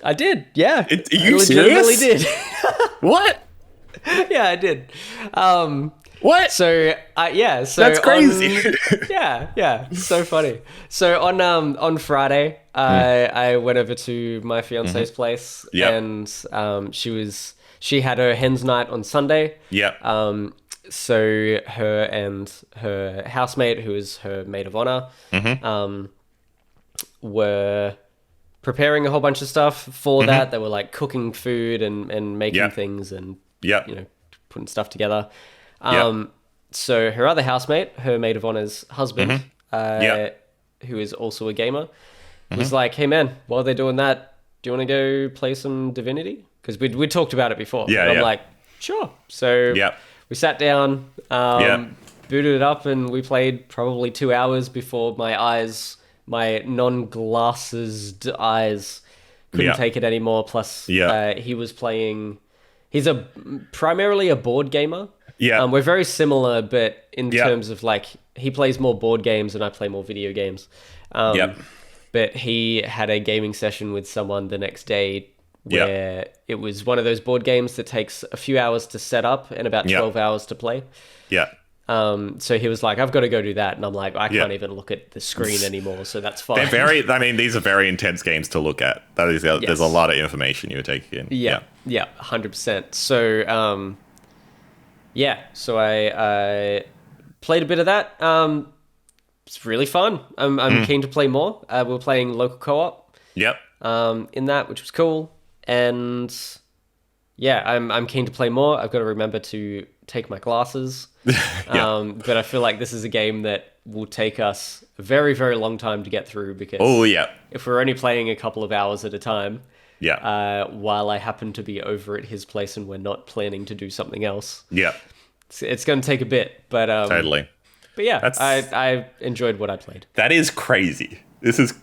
I did, yeah. Are you serious? I legitimately did. What? Yeah, I did. What? So that's crazy. Yeah, so funny. So on Friday, I went over to my fiance's place, and she had her hen's night on Sunday. Yeah. So her and her housemate, who is her maid of honor, were preparing a whole bunch of stuff for that. They were like cooking food and making things and you know, putting stuff together. So her other housemate, her maid of honor's husband, who is also a gamer, was like, "Hey man, while they're doing that, do you want to go play some Divinity?" Because we talked about it before. Yeah, and I'm like, sure. So we sat down, booted it up, and we played probably 2 hours before my non-glassed eyes couldn't take it anymore. Plus, he was playing. He's primarily a board gamer. Yeah, we're very similar, but in terms of like, he plays more board games and I play more video games. But he had a gaming session with someone the next day where it was one of those board games that takes a few hours to set up and about 12 hours to play. Yeah. So he was like, "I've got to go do that," and I'm like, "I can't even look at the screen anymore, so that's fine." These are very intense games to look at. There's a lot of information you're taking in. Yeah, 100%. So, so I played a bit of that. it's really fun. I'm keen to play more. We're playing local co-op. Yep. In that, which was cool, and yeah, I'm keen to play more. I've got to remember to take my glasses. Yeah. But I feel like this is a game that will take us a very, very long time to get through because if we're only playing a couple of hours at a time, while I happen to be over at his place and we're not planning to do something else, it's going to take a bit. But Totally. But yeah, I enjoyed what I played. That is crazy. This is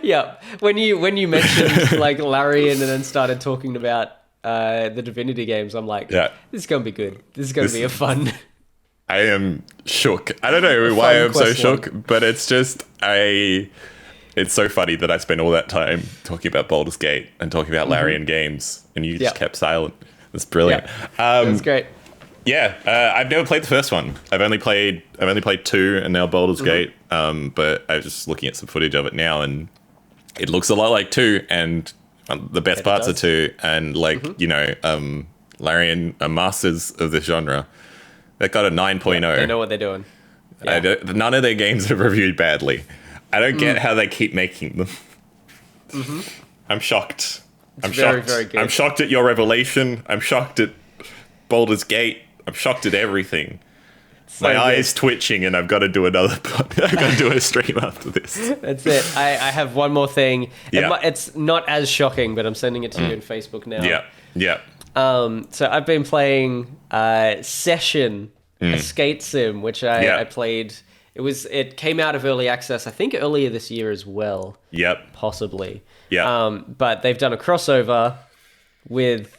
Yeah, when you mentioned like Larian and then started talking about the Divinity games, I'm like, this is gonna be good. This is gonna be a fun. I am shook. I don't know why I'm so shook, but it's just it's so funny that I spent all that time talking about Baldur's Gate and talking about Larian games, and you just kept silent. That's brilliant. That's great. Yeah, I've never played the first one. I've only played 2 and now Baldur's Gate. But I was just looking at some footage of it now, and it looks a lot like 2, and the best parts are 2, and Larian are masters of this genre. They got a 9.0. Yeah, they know what they're doing. Yeah. None of their games are reviewed badly. I don't get how they keep making them. I'm shocked. I'm shocked. Very good. I'm shocked at your revelation. I'm shocked at Baldur's Gate. I'm shocked at everything. So my eyes twitching, and I've got to do another. I've got to do a stream after this. That's it. I have one more thing. It's not as shocking, but I'm sending it to you on Facebook now. Yeah. So I've been playing Session, a skate sim, which I played. It came out of early access, I think earlier this year as well. Yep. Possibly. Yeah. But they've done a crossover with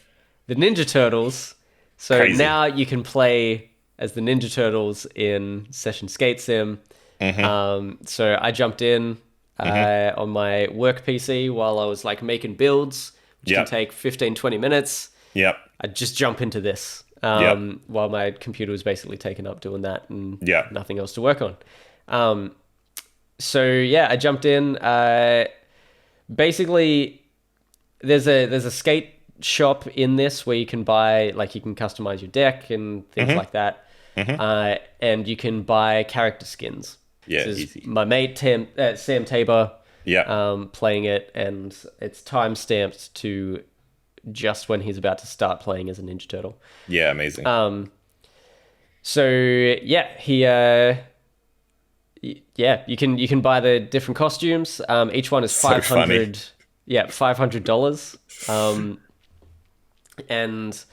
the Ninja Turtles. So Crazy. now you can play as the Ninja Turtles in Session Skate Sim. So I jumped in on my work PC while I was like making builds, which can take 15-20 minutes. Yep. I'd just jump into this while my computer was basically taken up doing that and nothing else to work on. So yeah, I jumped in. Basically, there's a skate shop in this where you can buy, like, you can customize your deck and things like that. And you can buy character skins. Yeah, this is easy. My mate Sam Tabor Yeah. playing it, and it's time stamped to just when he's about to start playing as a Ninja Turtle. Yeah, amazing. So yeah, you can buy the different costumes. Each one is $500. Yeah, $500. And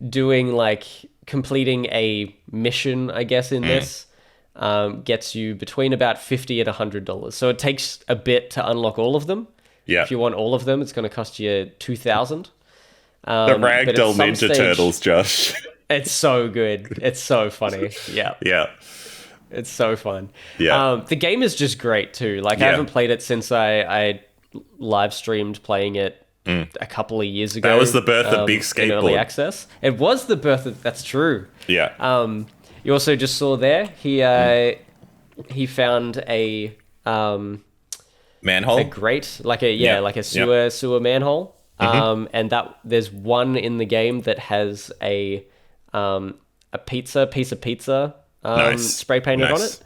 doing like completing a mission, I guess, in this gets you between about $50 and $100. So it takes a bit to unlock all of them. Yeah. If you want all of them, it's going to cost you $2,000. The Ragdoll Ninja Turtles, Josh. It's so good. It's so funny. Yeah. Yeah. It's so fun. Yeah. The game is just great too. Like I haven't played it since I live streamed playing it a couple of years ago. That was the birth of Big Skateboard. In early access. It was the birth of. That's true. Yeah. You also just saw there he found a manhole. a grate, like a sewer manhole. And that there's one in the game that has a piece of pizza spray painted on it.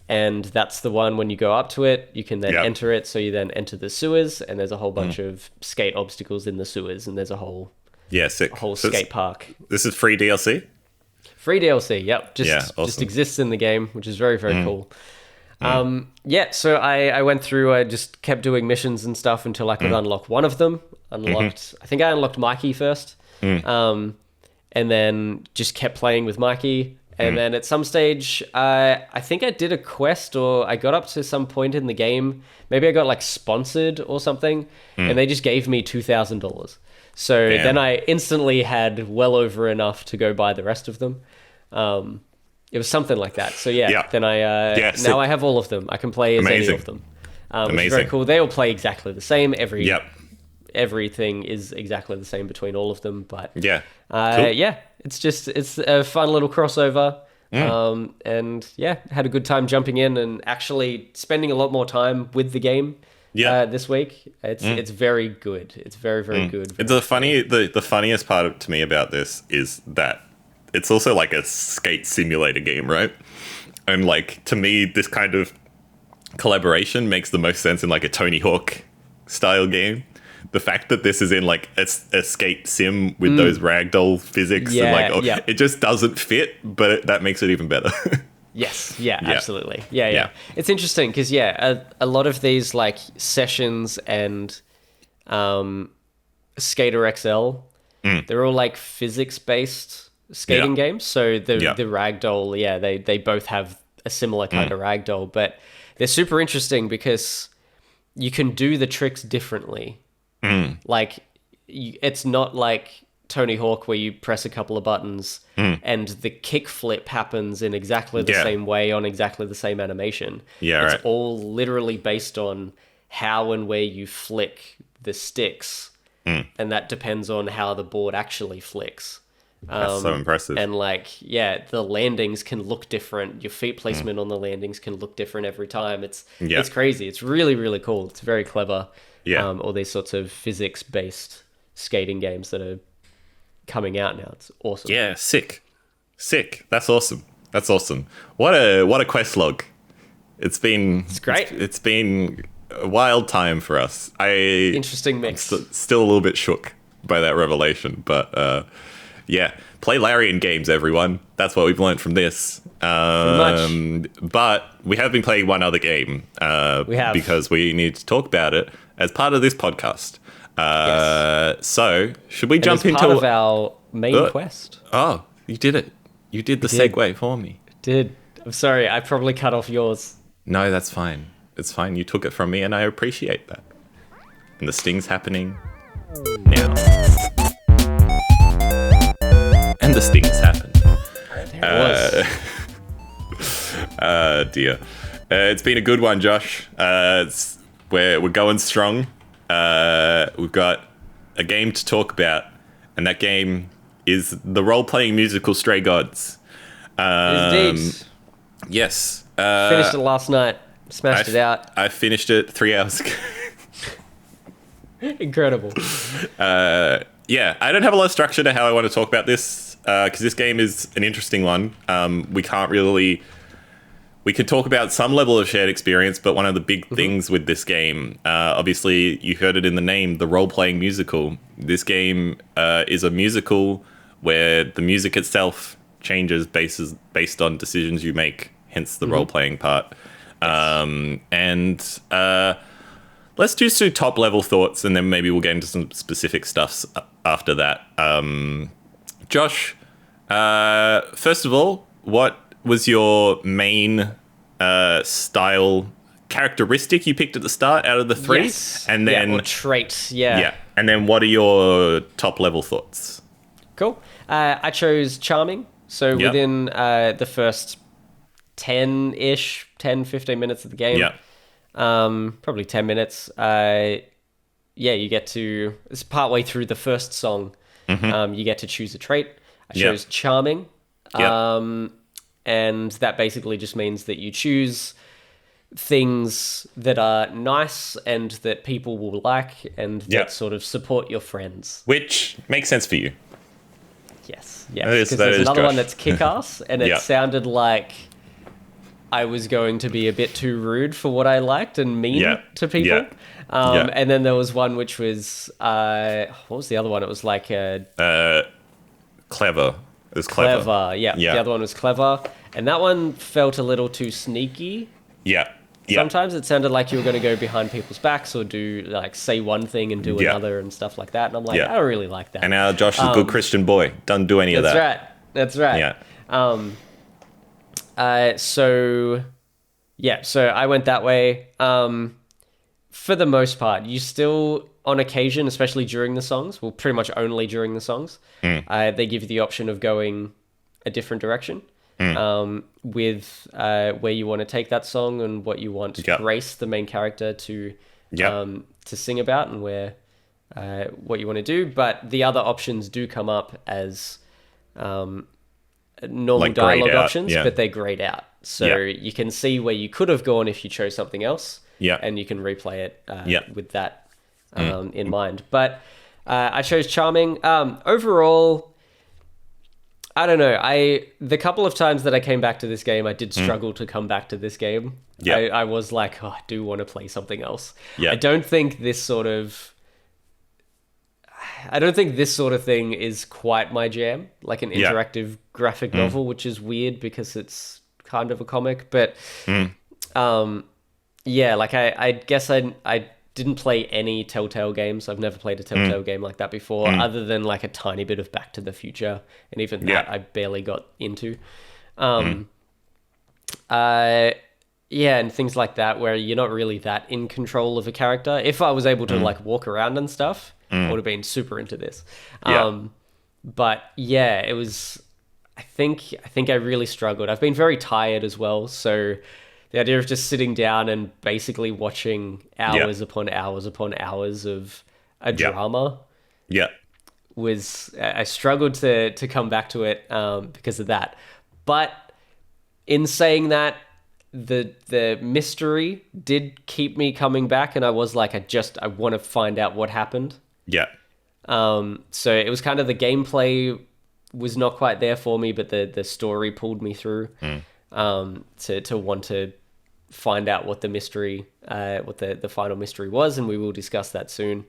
And that's the one, when you go up to it, you can then enter it. So you then enter the sewers, and there's a whole bunch of skate obstacles in the sewers, and there's a whole sick. Skate park. This is free DLC? Free DLC, yep. Awesome. Just exists in the game, which is very, very cool. So I went through, I just kept doing missions and stuff until I could unlock one of them. I think I unlocked Mikey first. And then just kept playing with Mikey. And then at some stage, I think I did a quest, or I got up to some point in the game. Maybe I got like sponsored or something, and they just gave me $2,000. So then I instantly had well over enough to go buy the rest of them. It was something like that. So then now I have all of them. I can play as any of them. Which is very cool. They all play exactly the same. Everything is exactly the same between all of them. But cool. It's a fun little crossover. And had a good time jumping in and actually spending a lot more time with the game. This week. It's very good. It's very, very good. The funniest part to me about this is that it's also like a skate simulator game, right? And like, to me, this kind of collaboration makes the most sense in like a Tony Hawk style game. The fact that this is in like a skate sim with those ragdoll physics and like, it just doesn't fit, but that makes it even better. Yes, absolutely. Yeah. It's interesting because, a lot of these like sessions and Skater XL, they're all like physics-based skating games. So the ragdoll, they both have a similar kind of ragdoll, but they're super interesting because you can do the tricks differently. Like, it's not like Tony Hawk where you press a couple of buttons and the kick flip happens in exactly the same way on exactly the same animation. It's all literally based on how and where you flick the sticks, and that depends on how the board actually flicks. That's so impressive. And like, the landings can look different. Your feet placement on the landings can look different every time. It's crazy. It's really, really cool. It's very clever. All these sorts of physics-based skating games that are coming out now. It's awesome. Yeah, sick. That's awesome. What a quest log. It's great. It's been a wild time for us. Interesting mix. I'm still a little bit shook by that revelation, but play Larian games, everyone. That's what we've learned from this. But we have been playing one other game. We have, because we need to talk about it as part of this podcast. So should we jump into part of our main quest? Oh, you did it. You did the segue for me. Did. I'm sorry. I probably cut off yours. No, that's fine. It's fine. You took it from me, and I appreciate that. And the sting's happening now. And the sting's happened. There it was. Dear. It's been a good one, Josh. We're going strong. We've got a game to talk about, and that game is the role-playing musical Stray Gods. Indeed. Yes. Finished it last night. Smashed it out. I finished it 3 hours ago. Incredible. I don't have a lot of structure to how I want to talk about this, because this game is an interesting one. We could talk about some level of shared experience, but one of the big things with this game, obviously you heard it in the name, the role-playing musical. This game is a musical where the music itself changes based on decisions you make, hence the role-playing part. Let's do some top-level thoughts, and then maybe we'll get into some specific stuffs after that. Josh, first of all, what was your main style characteristic you picked at the start out of the three? Yes. And then or trait, Yeah. And then what are your top level thoughts? Cool. I chose charming. So within the first 10-ish, 10, 15 minutes of the game, probably 10 minutes, you get to, it's partway through the first song, you get to choose a trait. I chose charming. And that basically just means that you choose things that are nice and that people will like and that sort of support your friends. Which makes sense for you. Yes. Because there's another one that's kick-ass, and it sounded like I was going to be a bit too rude for what I liked and mean to people. And then there was one which was, what was the other one? It was like clever. It was clever. The other one was clever. And that one felt a little too sneaky. Sometimes it sounded like you were going to go behind people's backs or do, like, say one thing and do another and stuff like that. And I'm like, I don't really like that. And now Josh is a good Christian boy. Don't do any of that. That's right. So I went that way. For the most part, you still, on occasion, especially during the songs, well, pretty much only during the songs, they give you the option of going a different direction with where you want to take that song and what you want Grace, the main character, to sing about, and where what you want to do. But the other options do come up as normal like dialogue options, but they're grayed out. So you can see where you could have gone if you chose something else, and you can replay it with that in mind. But I chose charming. Overall, I don't know. The couple of times that I came back to this game, I did struggle to come back to this game. Yeah. I was like, I do want to play something else. Yeah. I don't think this sort of thing is quite my jam, like an interactive graphic novel, which is weird because it's kind of a comic. But like I guess I didn't play any Telltale games. I've never played a Telltale game like that before, other than like a tiny bit of Back to the Future, and even that I barely got into. And things like that where you're not really that in control of a character. If I was able to like walk around and stuff, I would have been super into this. But yeah, it was. I think I really struggled. I've been very tired as well, so the idea of just sitting down and basically watching hours upon hours upon hours of a drama was... I struggled to come back to it because of that. But in saying that, the mystery did keep me coming back, and I was like, I want to find out what happened. Yeah. So it was kind of the gameplay was not quite there for me, but the story pulled me through to want to find out what the mystery, what the final mystery was, and we will discuss that soon.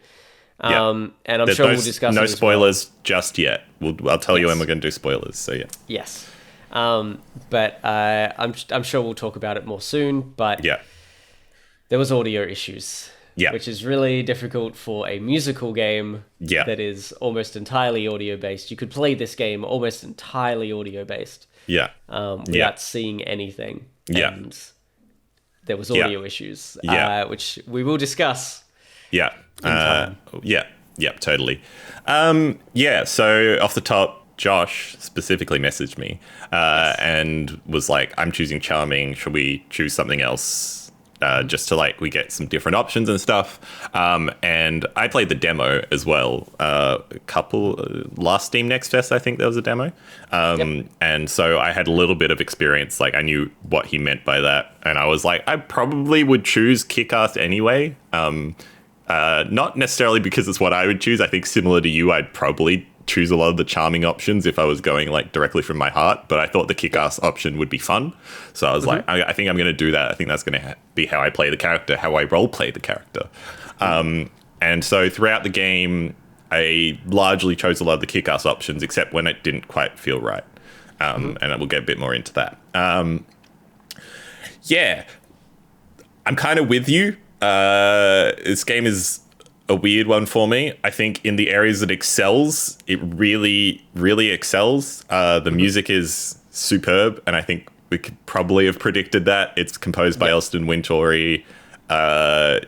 And I'm sure we'll discuss no it spoilers just yet. I'll tell you when we're going to do spoilers. So yeah. Yes. But I'm sure we'll talk about it more soon. But there was audio issues. Yeah. Which is really difficult for a musical game that is almost entirely audio based. You could play this game almost entirely audio based. Yeah. Without seeing anything. And there was audio issues, which we will discuss. Yeah. Totally. So off the top, Josh specifically messaged me and was like, I'm choosing Charming. Should we choose something else? Just to we get some different options and stuff. And I played the demo as well. Last Steam Next Fest, I think there was a demo. And so I had a little bit of experience. I knew what he meant by that. And I was like, I probably would choose Kick-Ass anyway. Not necessarily because it's what I would choose. I think similar to you, I'd probably choose a lot of the Charming options if I was going directly from my heart, but I thought the Kick-Ass option would be fun. So I was like, I think I'm going to do that. I think that's going to be how I play the character, how I role play the character. And so throughout the game, I largely chose a lot of the Kick-Ass options, except when it didn't quite feel right. And I will get a bit more into that. I'm kind of with you. This game is a weird one for me. I think in the areas it excels, it really, really excels. The music is superb, and I think we could probably have predicted that. It's composed by Elston Wintory. I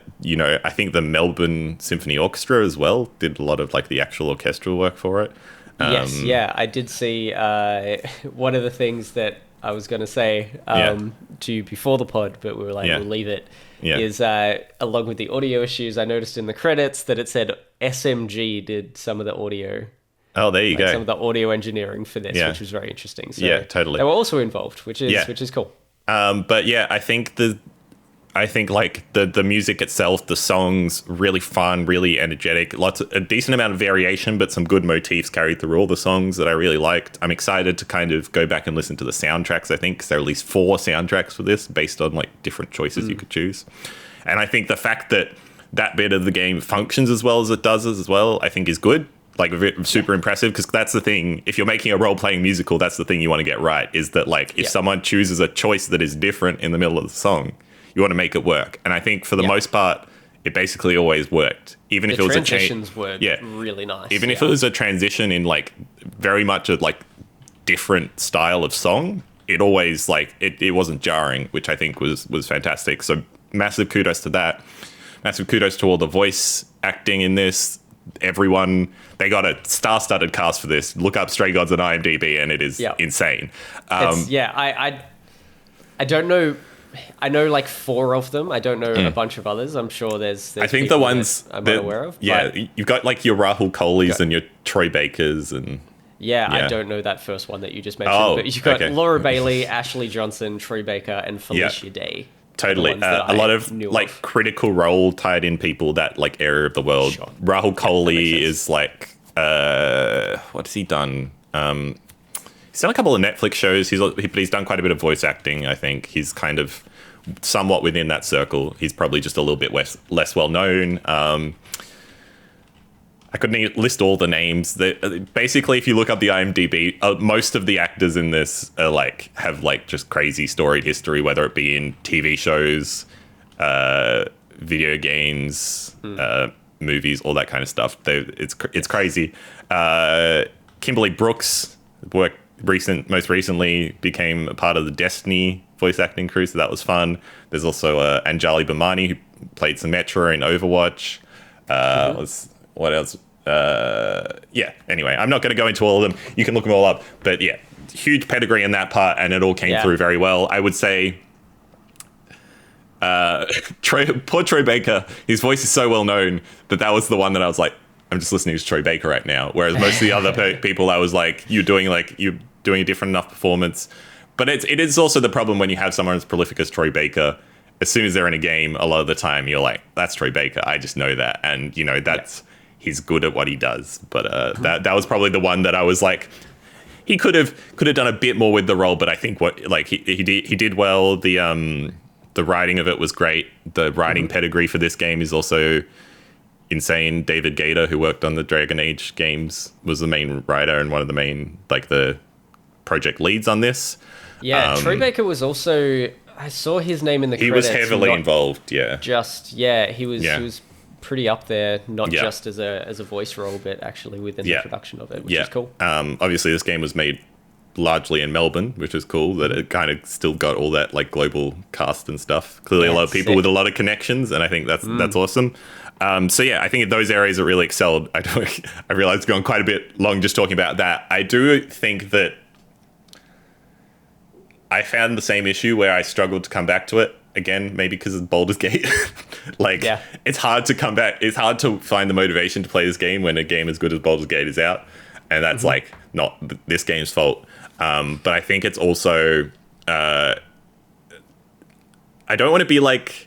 think the Melbourne Symphony Orchestra as well did a lot of the actual orchestral work for it. I did see one of the things that I was going to say to you before the pod, but we were like, we'll leave it. Is along with the audio issues, I noticed in the credits that it said SMG did some of the audio. Oh, there you go. Some of the audio engineering for this, which was very interesting. So totally. They were also involved, which is cool. I think the music itself, the songs, really fun, really energetic. A decent amount of variation, but some good motifs carried through all the songs that I really liked. I'm excited to kind of go back and listen to the soundtracks. I think there are at least 4 soundtracks for this, based on different choices you could choose. And I think the fact that that bit of the game functions as well as it does as well, I think is good. Super impressive, because that's the thing. If you're making a role-playing musical, that's the thing you want to get right, is that if someone chooses a choice that is different in the middle of the song, you want to make it work. And I think for the most part, it basically always worked. Even if it was a transitions were really nice. Even if it was a transition in very much a different style of song, it always it wasn't jarring, which I think was fantastic. So massive kudos to that. Massive kudos to all the voice acting in this. Everyone, they got a star-studded cast for this. Look up Stray Gods on IMDb, and it is insane. I don't know. I know 4 of them. I don't know a bunch of others. I'm sure there's I think the ones I'm not aware of. Yeah, you've got your Rahul Kohlis and your Troy Bakers and. I don't know that first one that you just mentioned. But you've got Laura Bailey, Ashley Johnson, Troy Baker, and Felicia Day. Totally. A lot of critical role tied in people that area of the world. Sure. Rahul Kohli is what has he done? He's he's done a couple of Netflix shows. But he's done quite a bit of voice acting. I think he's kind of somewhat within that circle. He's probably just a little bit less well known. I couldn't list all the names. Basically, if you look up the IMDb, most of the actors in this are have just crazy storied history, whether it be in TV shows, video games, movies, all that kind of stuff. It's crazy. Kimberly Brooks most recently became a part of the Destiny voice acting crew, so that was fun. There's also Anjali Bhimani, who played Symmetra in Overwatch. What else? Anyway, I'm not going to go into all of them. You can look them all up. But yeah, huge pedigree in that part, and it all came through very well. I would say poor Troy Baker, his voice is so well known that was the one that I was like, I'm just listening to Troy Baker right now. Whereas most of the other people, I was like, you're doing a different enough performance. But it is also the problem when you have someone as prolific as Troy Baker. As soon as they're in a game, a lot of the time you're like, that's Troy Baker. I just know that, and he's good at what he does. But that was probably the one that I was like, he could have done a bit more with the role. But I think he did well. The writing of it was great. The writing pedigree for this game is also insane. David Gator, who worked on the Dragon Age games, was the main writer and one of the main the project leads on this. Yeah, Troy Baker was also. I saw his name in the credits. He was heavily involved. Yeah. He was pretty up there, not just as a voice role, but actually within the production of it, which is cool. Obviously, this game was made largely in Melbourne, which is cool. That it kind of still got all that global cast and stuff. Clearly, a lot of people with a lot of connections, and I think that's awesome. I think in those areas it really excelled. I realized it's gone quite a bit long just talking about that. I do think that I found the same issue where I struggled to come back to it again, maybe because of Baldur's Gate. It's hard to come back. It's hard to find the motivation to play this game when a game as good as Baldur's Gate is out. And that's not this game's fault. But I think it's also, I don't want to be like,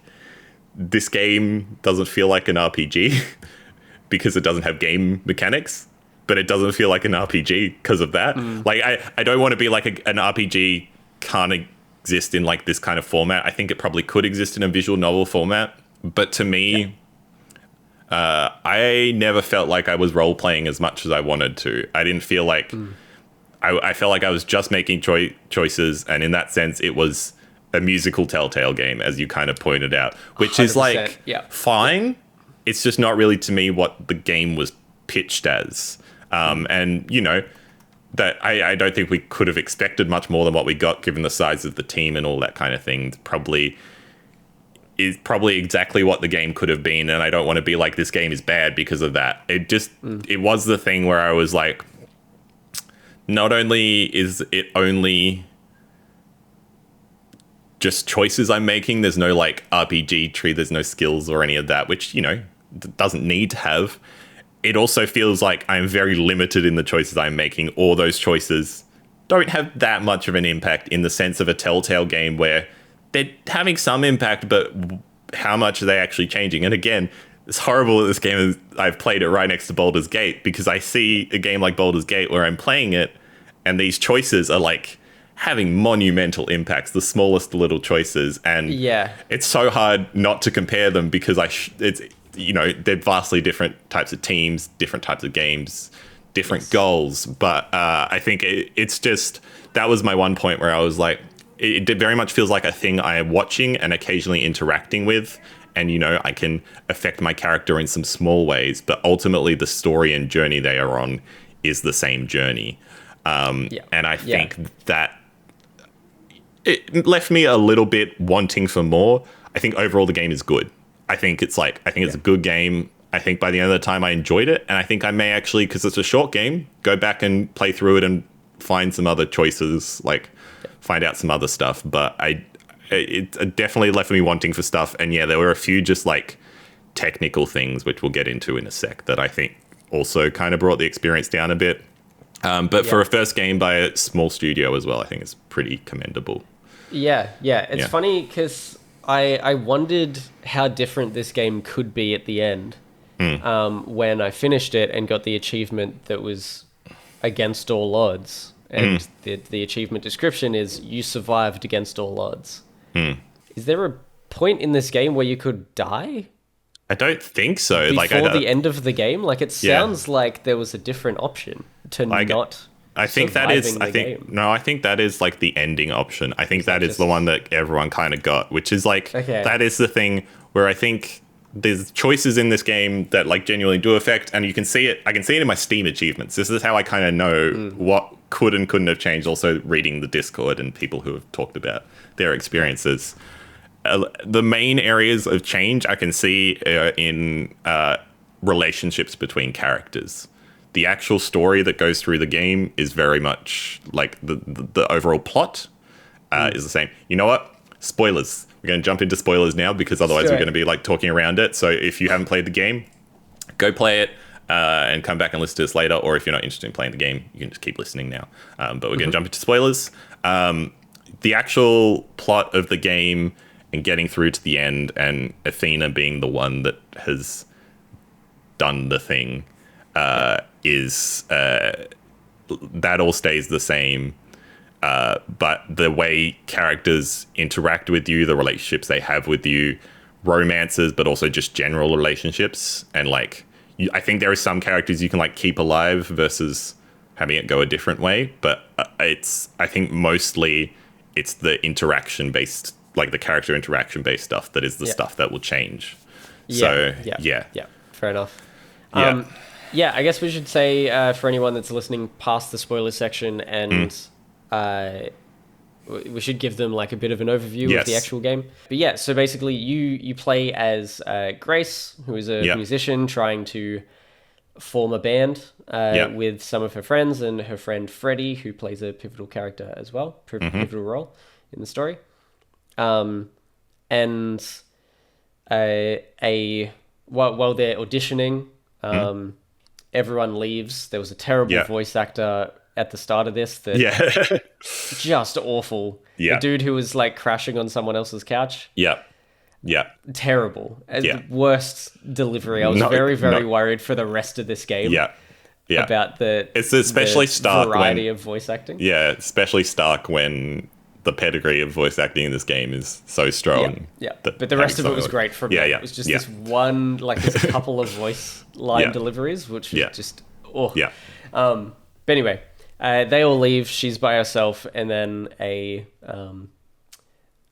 this game doesn't feel like an RPG because it doesn't have game mechanics, but it doesn't feel like an RPG because of that. I don't want to be like an RPG can't exist in this kind of format. I think it probably could exist in a visual novel format, but to me, I never felt like I was role playing as much as I wanted to. I didn't feel like I felt like I was just making choices, and in that sense, it was a musical Telltale game, as you kind of pointed out, which is fine. It's just not really to me what the game was pitched as, and that I don't think we could have expected much more than what we got, given the size of the team and all that kind of thing. Is probably exactly what the game could have been, and I don't want to be like, this game is bad because of that. It was the thing where I was like, not only is it only just choices I'm making, there's no RPG tree, there's no skills or any of that, which doesn't need to have. It also feels like I'm very limited in the choices I'm making, or those choices don't have that much of an impact in the sense of a Telltale game where they're having some impact, but how much are they actually changing? And again, it's horrible that this game is, I've played it right next to Baldur's Gate, because I see a game like Baldur's Gate where I'm playing it and these choices are having monumental impacts, the smallest little choices. And it's so hard not to compare them, because they're vastly different types of teams, different types of games, different goals. But I think it's just, that was my one point where I was like, it very much feels like a thing I am watching and occasionally interacting with. And, I can affect my character in some small ways, but ultimately the story and journey they are on is the same journey. And I think that it left me a little bit wanting for more. I think overall the game is good. I think it's a good game. I think by the end of the time I enjoyed it, and I think I may actually, because it's a short game, go back and play through it and find some other choices, find out some other stuff. But it definitely left me wanting for stuff. And there were a few just technical things, which we'll get into in a sec, that I think also kind of brought the experience down a bit. But for a first game by a small studio as well, I think it's pretty commendable. It's funny because I wondered how different this game could be at the end when I finished it and got the achievement that was against all odds. and the achievement description is you survived against all odds. Is there a point in this game where you could die? I don't think so. Before the end of the game? Like, it sounds like there was a different option to not I think that is. surviving the game. No, I think that is like the ending option. I think that is the one that everyone kind of got, which is like that is the thing where I think there's choices in this game that like genuinely do affect, and you can see it. I can see it in my Steam achievements. This is how I kind of know what could and couldn't have changed. Also, reading the Discord and people who have talked about their experiences. The main areas of change I can see in relationships between characters. The actual story that goes through the game is very much like the overall plot is the same. You know what? Spoilers. We're going to jump into spoilers now because otherwise we're going to be like talking around it. So if you haven't played the game, go play it and come back and listen to this later. Or if you're not interested in playing the game, you can just keep listening now. But we're going to jump into spoilers. The actual plot of the game and getting through to the end, and Athena being the one that has done the thing, is that all stays the same. But the way characters interact with you, the relationships they have with you, romances, but also just general relationships, and like I think there are some characters you can like keep alive versus having it go a different way. But I think mostly it's the interaction based. Like the character interaction based stuff that is the stuff that will change. Yeah, fair enough. I guess we should say for anyone that's listening past the spoiler section, and we should give them like a bit of an overview of the actual game. But yeah, so basically you play as Grace, who is a musician trying to form a band with some of her friends, and her friend Freddie, who plays a pivotal character as well, pivotal role in the story. And while they're auditioning, everyone leaves. There was a terrible voice actor at the start of this that just awful. The dude who was like crashing on someone else's couch. Terrible. The worst delivery. I was very worried for the rest of this game. About it's especially the stark variety of voice acting. Yeah, especially stark when the pedigree of voice acting in this game is so strong. But the rest of it was great for me. It was just this one, like this couple of voice line deliveries, which was just, But anyway, they all leave. She's by herself, and then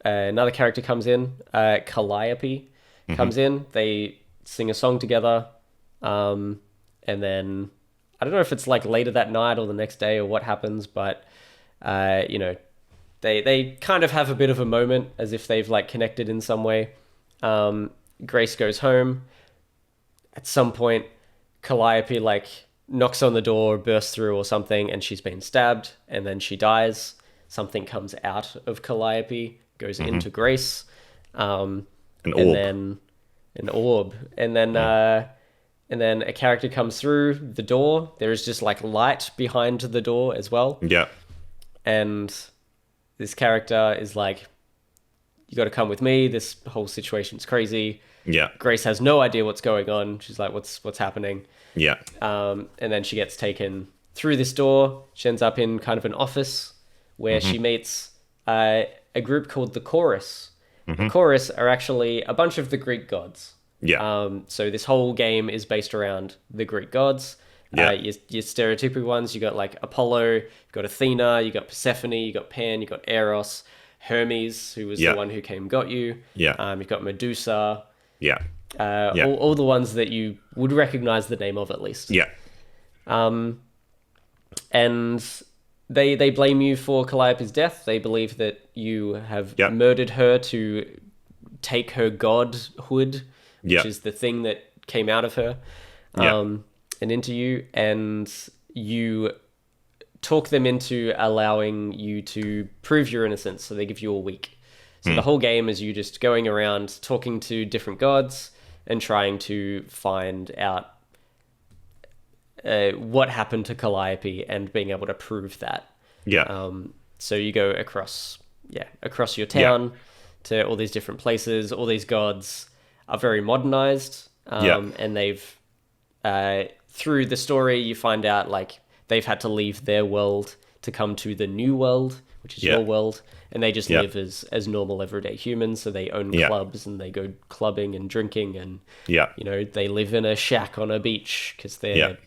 another character comes in. Calliope comes in. They sing a song together, and then I don't know if it's like later that night or the next day or what happens, but They kind of have a bit of a moment as if they've like connected in some way. Grace goes home. At some point, Calliope like knocks on the door, bursts through or something, and she's been stabbed, and then she dies. Something comes out of Calliope, goes into Grace. An orb. And then a character comes through the door. There is just like light behind the door as well. And this character is like, you got to come with me. This whole situation's crazy. Grace has no idea what's going on. She's like, what's happening? And then she gets taken through this door. She ends up in kind of an office where she meets a group called the Chorus. The Chorus are actually a bunch of the Greek gods. So this whole game is based around the Greek gods. Your stereotypical ones, you got like Apollo, you got Athena, you got Persephone, you got Pan, you got Eros, Hermes, who was the one who came and got you. You've got Medusa. All the ones that you would recognize the name of at least. And they blame you for Calliope's death. They believe that you have murdered her to take her godhood, which is the thing that came out of her. And into you, and you talk them into allowing you to prove your innocence, so they give you a week. So the whole game is you just going around talking to different gods and trying to find out what happened to Calliope and being able to prove that. So you go across your town to all these different places. All these gods are very modernized, and they've... through the story, you find out like they've had to leave their world to come to the new world, which is your world, and they just live as normal everyday humans. So they own clubs and they go clubbing and drinking, and you know, they live in a shack on a beach because they're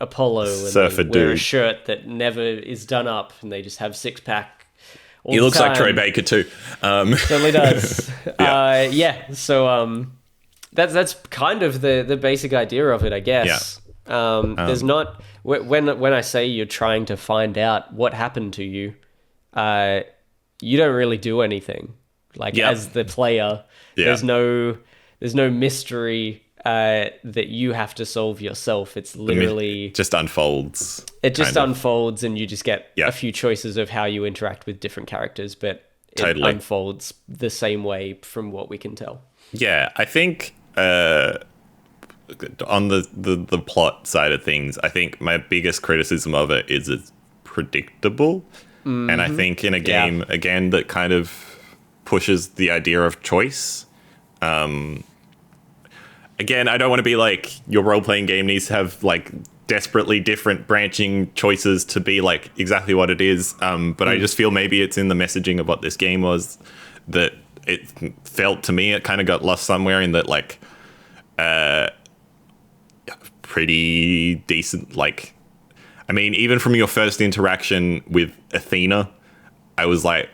Apollo, and Surfer they wear a dude. shirt that never is done up, and they just have six-pack. He looks like Troy Baker too. Certainly does. So that's kind of the basic idea of it, I guess. There's not, when I say you're trying to find out what happened to you, you don't really do anything. Like as the player, there's no mystery that you have to solve yourself. It's literally just unfolds. It just unfolds, and you just get a few choices of how you interact with different characters, but it unfolds the same way from what we can tell. Yeah, I think on the plot side of things, I think my biggest criticism of it is it's predictable. And I think in a game, again, that kind of pushes the idea of choice. Again, I don't want to be like, your role-playing game needs to have like desperately different branching choices to be like exactly what it is. But I just feel maybe it's in the messaging of what this game was, that it felt to me, it kind of got lost somewhere in that, like, pretty decent, like, I mean, even from your first interaction with Athena, I was like,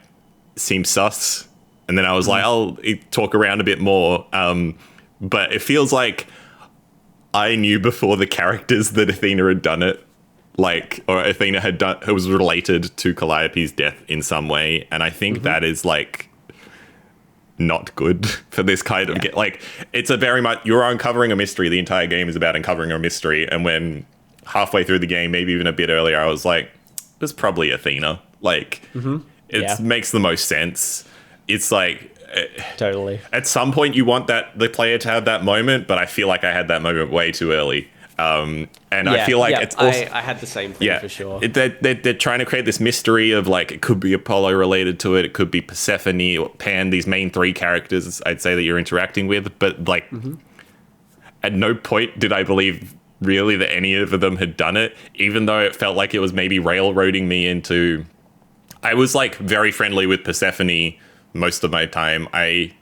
seems sus. And then I was like, I'll talk around a bit more. But it feels like I knew before the characters that Athena had done it. Like, or Athena had done, it was related to Calliope's death in some way. And I think that is like not good for this kind of like, it's a very much, you're uncovering a mystery. The entire game is about uncovering a mystery. And when halfway through the game, maybe even a bit earlier, I was like, it's probably Athena. Like, it makes the most sense. It's like, totally. At some point, you want the player to have that moment, but I feel like I had that moment way too early. And I feel like it's also, I had the same thing for sure. They're trying to create this mystery of like, it could be Apollo related to it, it could be Persephone or Pan, these main three characters I'd say that you're interacting with, but like at no point did I believe really that any of them had done it, even though it felt like it was maybe railroading me into, I was like very friendly with Persephone most of my time. I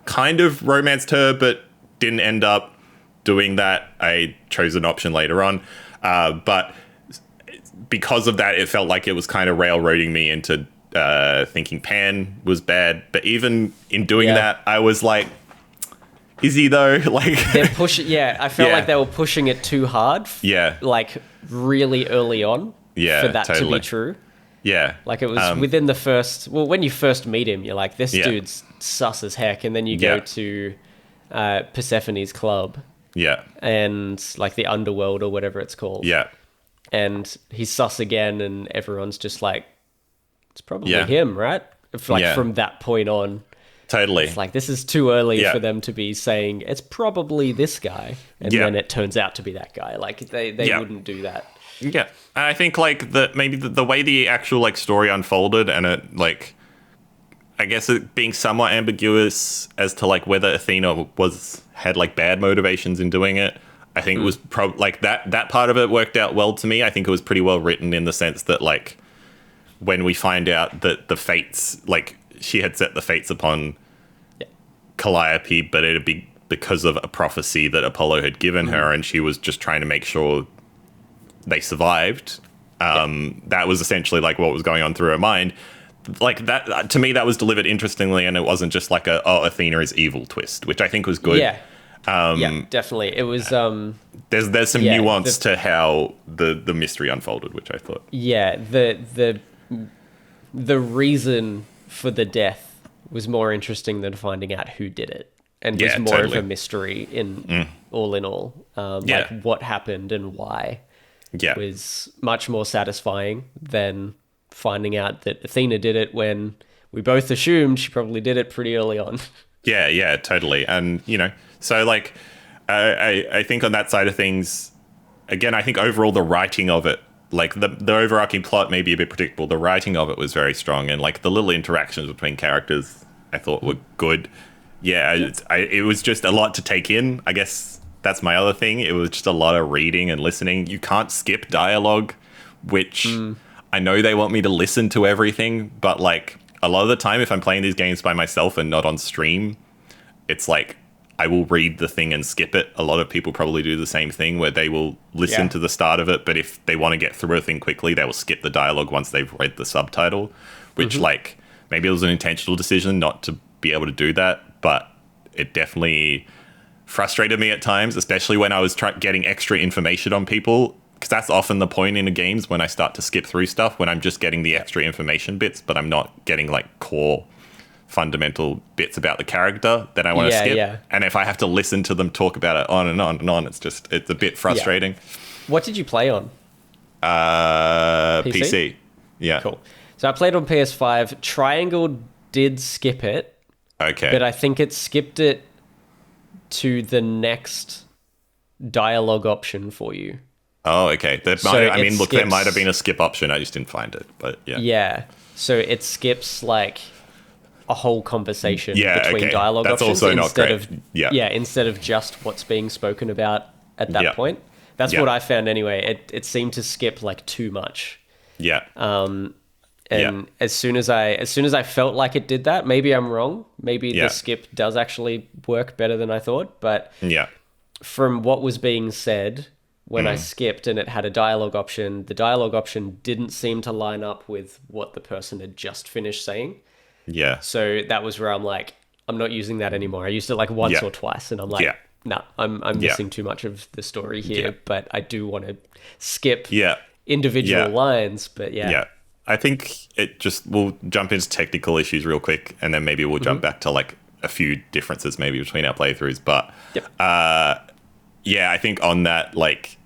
kind of romanced her, but didn't end up doing that. I chose an option later on. But because of that, it felt like it was kind of railroading me into thinking Pan was bad. But even in doing that, I was like, is he though? Like, they're pushing. I felt like they were pushing it too hard. Like really early on. For that to be true. Like it was within the first. Well, when you first meet him, you're like, this dude's sus as heck, and then you go to Persephone's club. And like the underworld or whatever it's called. And he's sus again, and everyone's just like, it's probably him, right? Like from that point on. It's like, this is too early for them to be saying it's probably this guy, and then it turns out to be that guy. Like they wouldn't do that. I think like maybe the way the actual like story unfolded, and it like, I guess it being somewhat ambiguous as to like whether Athena had like bad motivations in doing it. I think it was like that part of it worked out well to me. I think it was pretty well written in the sense that like when we find out that the fates, like she had set the fates upon Calliope, but it'd be because of a prophecy that Apollo had given her, and she was just trying to make sure they survived. That was essentially like what was going on through her mind. Like that, to me, that was delivered interestingly, and it wasn't just like Athena is evil twist, which I think was good. Definitely. It was. There's some nuance to how the mystery unfolded, which I thought. The reason for the death was more interesting than finding out who did it, and was more of a mystery in all. Like what happened and why. Was much more satisfying than finding out that Athena did it when we both assumed she probably did it pretty early on. Totally. And, you know, so like, I think on that side of things, again, I think overall the writing of it, like the overarching plot may be a bit predictable. The writing of it was very strong, and like the little interactions between characters I thought were good. It was just a lot to take in. I guess that's my other thing. It was just a lot of reading and listening. You can't skip dialogue, which I know they want me to listen to everything, but like a lot of the time, if I'm playing these games by myself and not on stream, it's like I will read the thing and skip it. A lot of people probably do the same thing where they will listen to the start of it, but if they want to get through a thing quickly, they will skip the dialogue once they've read the subtitle, which like maybe it was an intentional decision not to be able to do that, but it definitely frustrated me at times, especially when I was getting extra information on people, because that's often the point in the games when I start to skip through stuff, when I'm just getting the extra information bits, but I'm not getting like core fundamental bits about the character that I want to skip. Yeah. And if I have to listen to them talk about it on and on and on, it's a bit frustrating. Yeah. What did you play on? PC. Yeah. Cool. So I played on PS5. Triangle did skip it. Okay. But I think it skipped it to the next dialogue option for you. Oh, okay. There might have been a skip option. I just didn't find it. But yeah. Yeah. So it skips like a whole conversation between dialogue That's options also not great. Instead of just what's being spoken about at that point. That's what I found anyway. It seemed to skip like too much. Yeah. And as soon as I felt like it did that, maybe I'm wrong. Maybe the skip does actually work better than I thought. But from what was being said when I skipped and it had a dialogue option, the dialogue option didn't seem to line up with what the person had just finished saying. Yeah. So that was where I'm like, I'm not using that anymore. I used it like once or twice, and I'm like, no, I'm missing too much of the story here. But I do want to skip individual lines. But I think we'll jump into technical issues real quick, and then maybe we'll jump back to like a few differences maybe between our playthroughs. But I think on that, like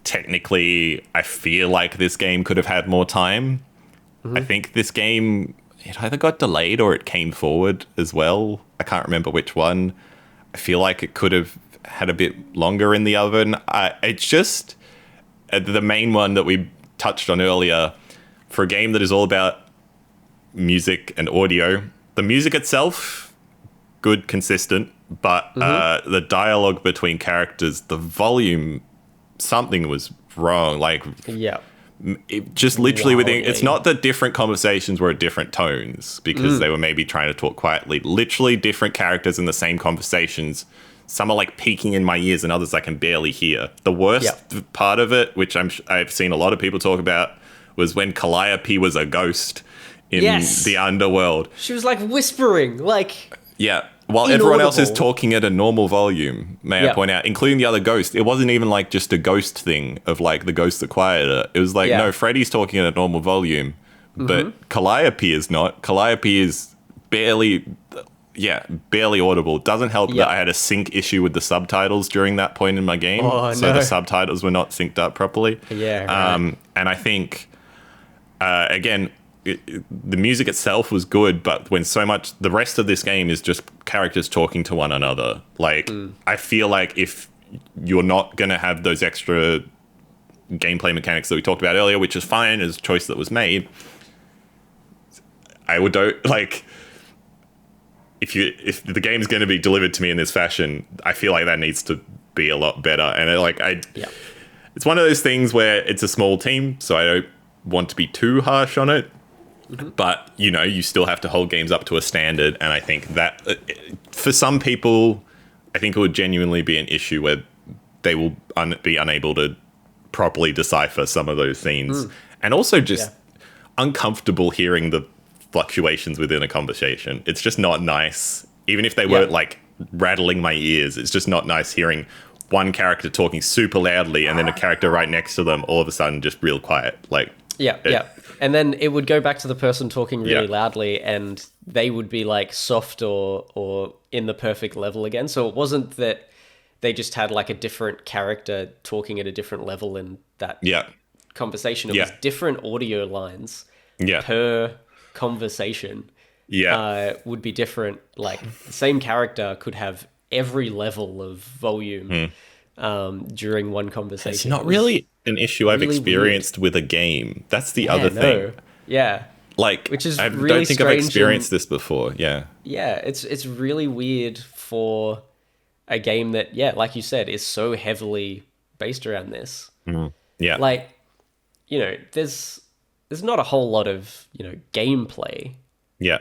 technically, I feel like this game could have had more time. I think this game, it either got delayed or it came forward as well. I can't remember which one. I feel like it could have had a bit longer in the oven. It's just the main one that we touched on earlier. For a game that is all about music and audio, the music itself, good, consistent, but the dialogue between characters, the volume, something was wrong. Like, just literally it's not that different conversations were at different tones because they were maybe trying to talk quietly. Literally different characters in the same conversations. Some are like peeking in my ears and others I can barely hear. The worst part of it, which I've seen a lot of people talk about, was when Calliope was a ghost in the underworld. She was like whispering, like... Yeah. While everyone else is talking at a normal volume, may I point out, including the other ghost. It wasn't even like just a ghost thing of like the ghost that quieter. It was like, no, Freddy's talking at a normal volume, but Calliope is not. Calliope is barely audible. Doesn't help that I had a sync issue with the subtitles during that point in my game. The subtitles were not synced up properly. Yeah. Right. And I think, again, the music itself was good, but when so much the rest of this game is just characters talking to one another, like I feel like if you're not going to have those extra gameplay mechanics that we talked about earlier, which is fine as a choice that was made, I would like if the game's going to be delivered to me in this fashion, I feel like that needs to be a lot better. And it's one of those things where it's a small team, so I don't want to be too harsh on it. But, you still have to hold games up to a standard. And I think that for some people, I think it would genuinely be an issue where they will be unable to properly decipher some of those scenes. And also just uncomfortable hearing the fluctuations within a conversation. It's just not nice. Even if they weren't like rattling my ears, it's just not nice hearing one character talking super loudly and then a character right next to them all of a sudden just real quiet. Like, and then it would go back to the person talking really loudly and they would be like soft or in the perfect level again. So it wasn't that they just had like a different character talking at a different level in that conversation. It was different audio lines per conversation. Would be different. Like the same character could have every level of volume during one conversation. It's not really an issue I've experienced with a game. That's the other thing. Like, which is I really don't think I've experienced this before. Yeah, it's really weird for a game that, like you said, is so heavily based around this. Yeah, like, there's there's not a whole lot of, gameplay. Yeah.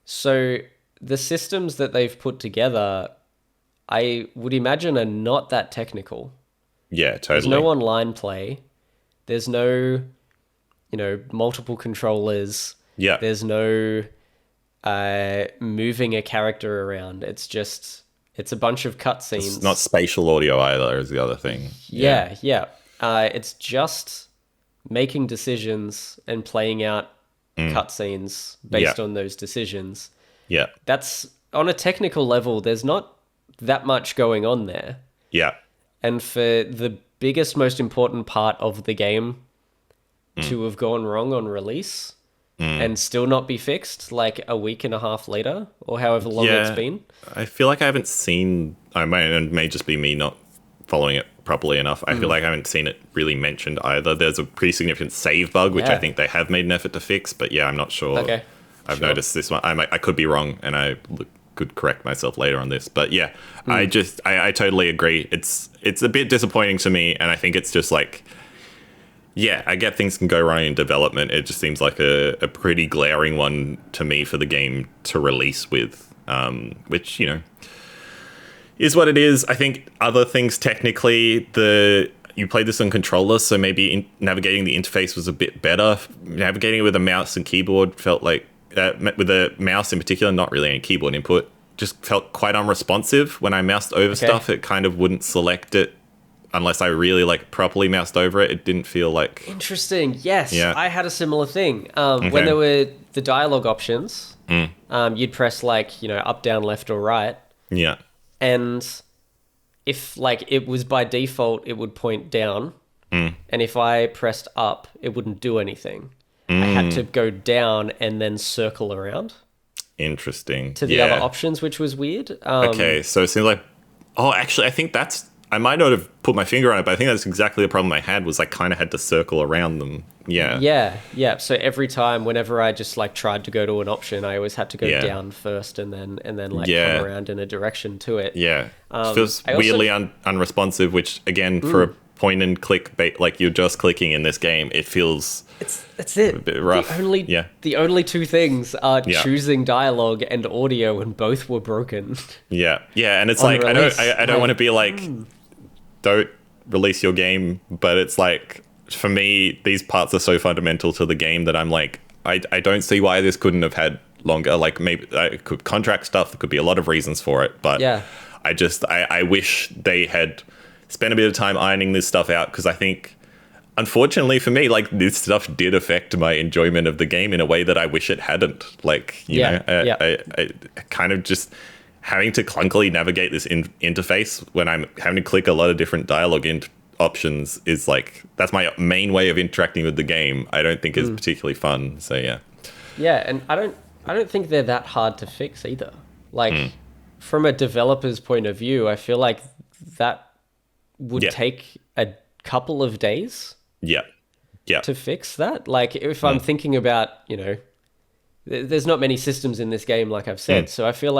So the systems that they've put together, I would imagine, are not that technical. Yeah, totally. There's no online play. There's no, multiple controllers. Yeah. There's no moving a character around. It's a bunch of cutscenes. It's not spatial audio either, is the other thing. Yeah. It's just making decisions and playing out cutscenes based on those decisions. Yeah. That's, on a technical level, there's not that much going on there. Yeah. And for the biggest, most important part of the game to have gone wrong on release and still not be fixed like a week and a half later or however long it's been. I feel like I haven't seen, it may just be me not following it properly enough. I feel like I haven't seen it really mentioned either. There's a pretty significant save bug, which I think they have made an effort to fix, but I'm not sure. Okay. I've noticed this one. I could be wrong, and I could correct myself later on this. But I totally agree. It's a bit disappointing to me, and I think it's just like, I get things can go wrong in development. It just seems like a pretty glaring one to me for the game to release with, which, is what it is. I think other things technically, you played this on controller, so maybe navigating the interface was a bit better. Navigating it with a mouse and keyboard felt like, with a mouse in particular, not really any keyboard input, just felt quite unresponsive. When I moused over stuff, it kind of wouldn't select it unless I really properly moused over it. It didn't feel like... Interesting. Yes, I had a similar thing. When there were the dialogue options, you'd press up, down, left, or right. Yeah. And if it was by default, it would point down. And if I pressed up, it wouldn't do anything. I had to go down and then circle around. Interesting. To the other options, which was weird. Okay, so it seems like... Oh, actually, I think that's... I might not have put my finger on it, but I think that's exactly the problem I had, was I kind of had to circle around them. Yeah. Yeah. So every time, whenever I just tried to go to an option, I always had to go down first and then come around in a direction to it. Yeah. It feels weirdly unresponsive, which again, for a point and click, you're just clicking in this game, it feels... That's it. A bit rough. The only two things are choosing dialogue and audio, and both were broken. Yeah, and it's I don't want to be don't release your game, but it's for me, these parts are so fundamental to the game that I'm I don't see why this couldn't have had longer. Maybe I could contract stuff. There could be a lot of reasons for it, but I wish they had spent a bit of time ironing this stuff out, because I think, unfortunately for me, this stuff did affect my enjoyment of the game in a way that I wish it hadn't. I kind of just having to clunkily navigate this interface when I'm having to click a lot of different dialogue options is that's my main way of interacting with the game. I don't think is particularly fun. So yeah, and I don't think they're that hard to fix either. From a developer's point of view, I feel like that would take a couple of days. Yeah. To fix that. If I'm thinking about, there's not many systems in this game, like I've said. So I feel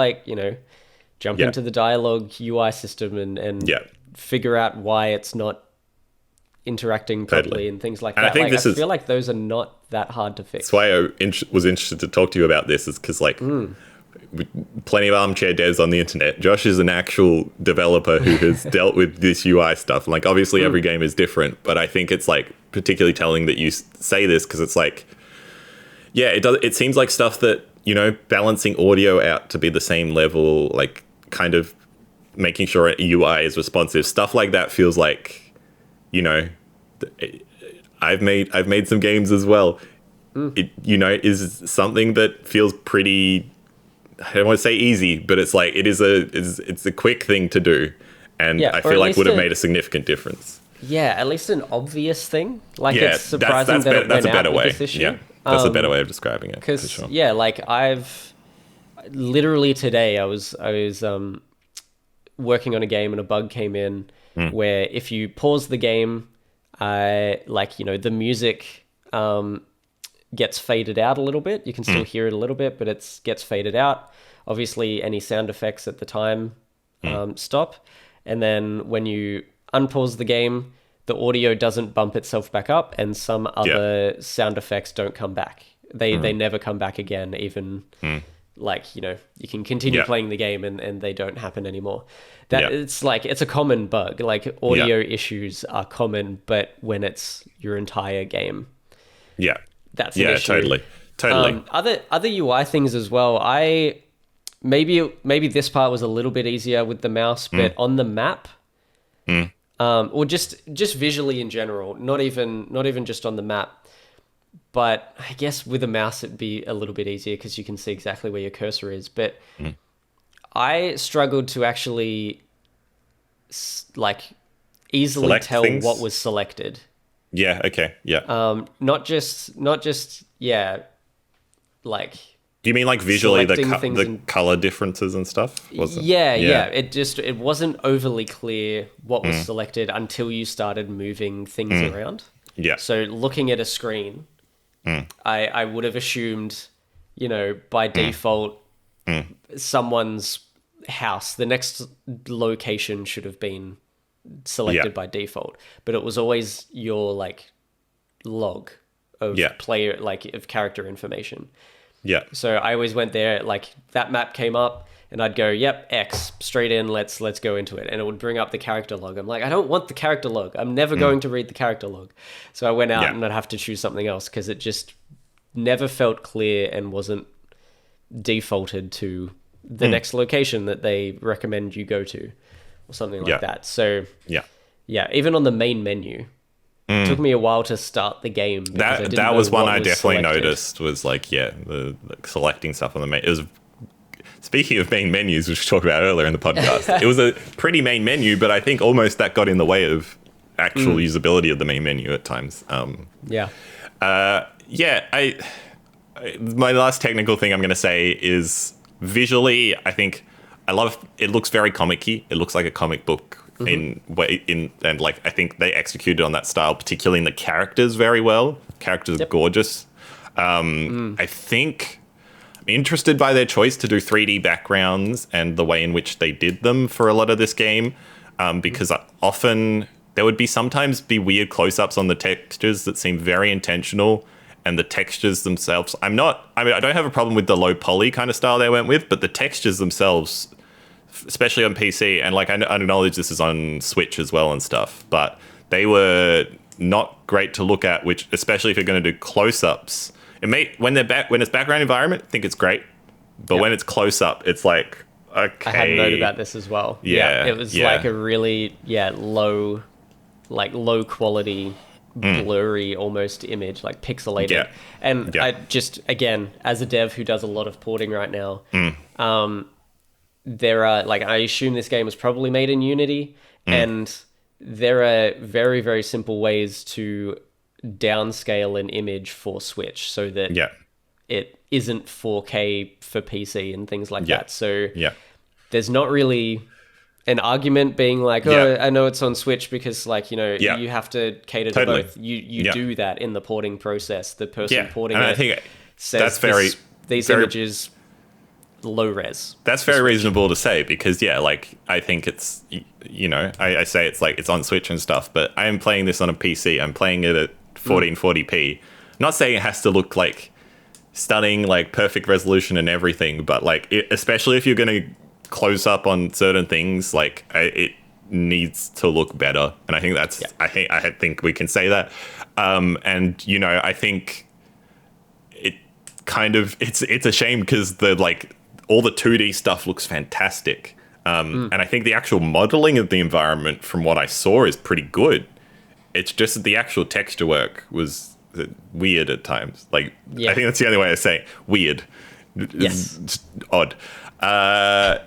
jump into the dialogue UI system and figure out why it's not interacting properly and things like that. I think I feel like those are not that hard to fix. That's why I was interested to talk to you about this, is because plenty of armchair devs on the internet. Josh is an actual developer who has dealt with this UI stuff. Obviously every game is different, but I think it's particularly telling that you say this, because it's it seems like stuff that, balancing audio out to be the same level, kind of making sure UI is responsive, stuff like that feels I've made some games as well. It is something that feels pretty, I don't want to say easy, but it's it's a quick thing to do, and I feel would have made a significant difference. Yeah, at least an obvious thing. It's surprising that's a better way. Yeah, that's a better way of describing it. Because sure. I've literally today I was working on a game and a bug came in where if you pause the game, the music gets faded out a little bit. You can still hear it a little bit, but it gets faded out. Obviously, any sound effects at the time stop. And then when you unpause the game, the audio doesn't bump itself back up, and some other sound effects don't come back. They never come back again, even like, you can continue playing the game and they don't happen anymore. It's like, it's a common bug. Like, audio issues are common, but when it's your entire game, that's an issue. Totally. Other UI things as well. Maybe this part was a little bit easier with the mouse, but on the map, or just visually in general, not even just on the map, but I guess with a mouse it'd be a little bit easier because you can see exactly where your cursor is. But I struggled to actually like easily tell what was selected. Yeah. Okay. Yeah. Not just like. Do you mean like visually the color differences and stuff? Yeah. It wasn't overly clear what was selected until you started moving things around. Yeah. So looking at a screen, I would have assumed, by default, someone's house, the next location should have been selected by default, but it was always your like log of player, like of character information. Yeah. So I always went there, like that map came up and I'd go, yep, X, straight in, let's go into it. And it would bring up the character log. I'm like, I don't want the character log. I'm never going to read the character log. So I went out and I'd have to choose something else because it just never felt clear and wasn't defaulted to the next location that they recommend you go to or something like that. So even on the main menu, it took me a while to start the game. That was one I definitely noticed, was like, the selecting stuff on the main. It was, speaking of main menus, which we talked about earlier in the podcast, it was a pretty main menu, but I think almost that got in the way of actual usability of the main menu at times. My last technical thing I'm going to say is visually, I think I love, it looks very comic-y. It looks like a comic book and like, I think they executed on that style, particularly in the characters, very well. Characters are gorgeous. I think I'm interested by their choice to do 3D backgrounds and the way in which they did them for a lot of this game, because often there would sometimes be weird close-ups on the textures that seem very intentional, and the textures themselves, I don't have a problem with the low poly kind of style they went with, but the textures themselves, especially on PC, and like I acknowledge this is on Switch as well and stuff, but they were not great to look at, which, especially if you're going to do close-ups, when it's background environment, I think it's great, but when it's close-up, it's like, okay. I had noted about this as well. It was like a really low quality, blurry almost image, like pixelated. And I just, again, as a dev who does a lot of porting right now, there are, like, I assume this game was probably made in Unity, and there are very, very simple ways to downscale an image for Switch so that it isn't 4K for PC and things like that. So there's not really an argument being like, I know it's on Switch because, like, you have to cater to both. You do that in the porting process. The person porting I think says these images low res. That's very reasonable to say because, I think it's, I say it's like it's on Switch and stuff, but I am playing this on a PC. I'm playing it at 1440p. I'm not saying it has to look like stunning, like perfect resolution and everything, but like, especially if you're going to close up on certain things, like it needs to look better, and I think that's I think we can say that, and I think it kind of it's a shame because all the 2D stuff looks fantastic, and I think the actual modeling of the environment from what I saw is pretty good. It's just that the actual texture work was weird at times. I think that's the only way I say it. Weird. Yes. It's odd. I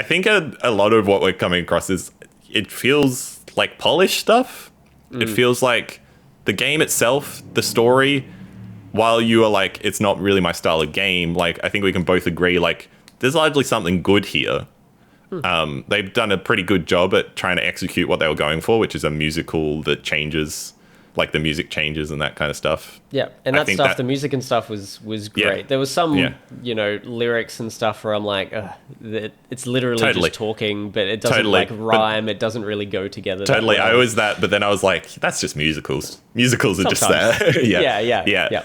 think a lot of what we're coming across is it feels like polished stuff. It feels like the game itself, the story, while you are like, it's not really my style of game, like I think we can both agree, like there's largely something good here. They've done a pretty good job at trying to execute what they were going for, which is a musical that changes like the music changes and that kind of stuff. Yeah, and that stuff, the music and stuff was great. Yeah. There was some, lyrics and stuff where I'm like, it's literally just talking, but it doesn't like rhyme. It doesn't really go together. Totally, I was that, but then I was like, that's just musicals. Musicals are Sometimes. just there. Yeah.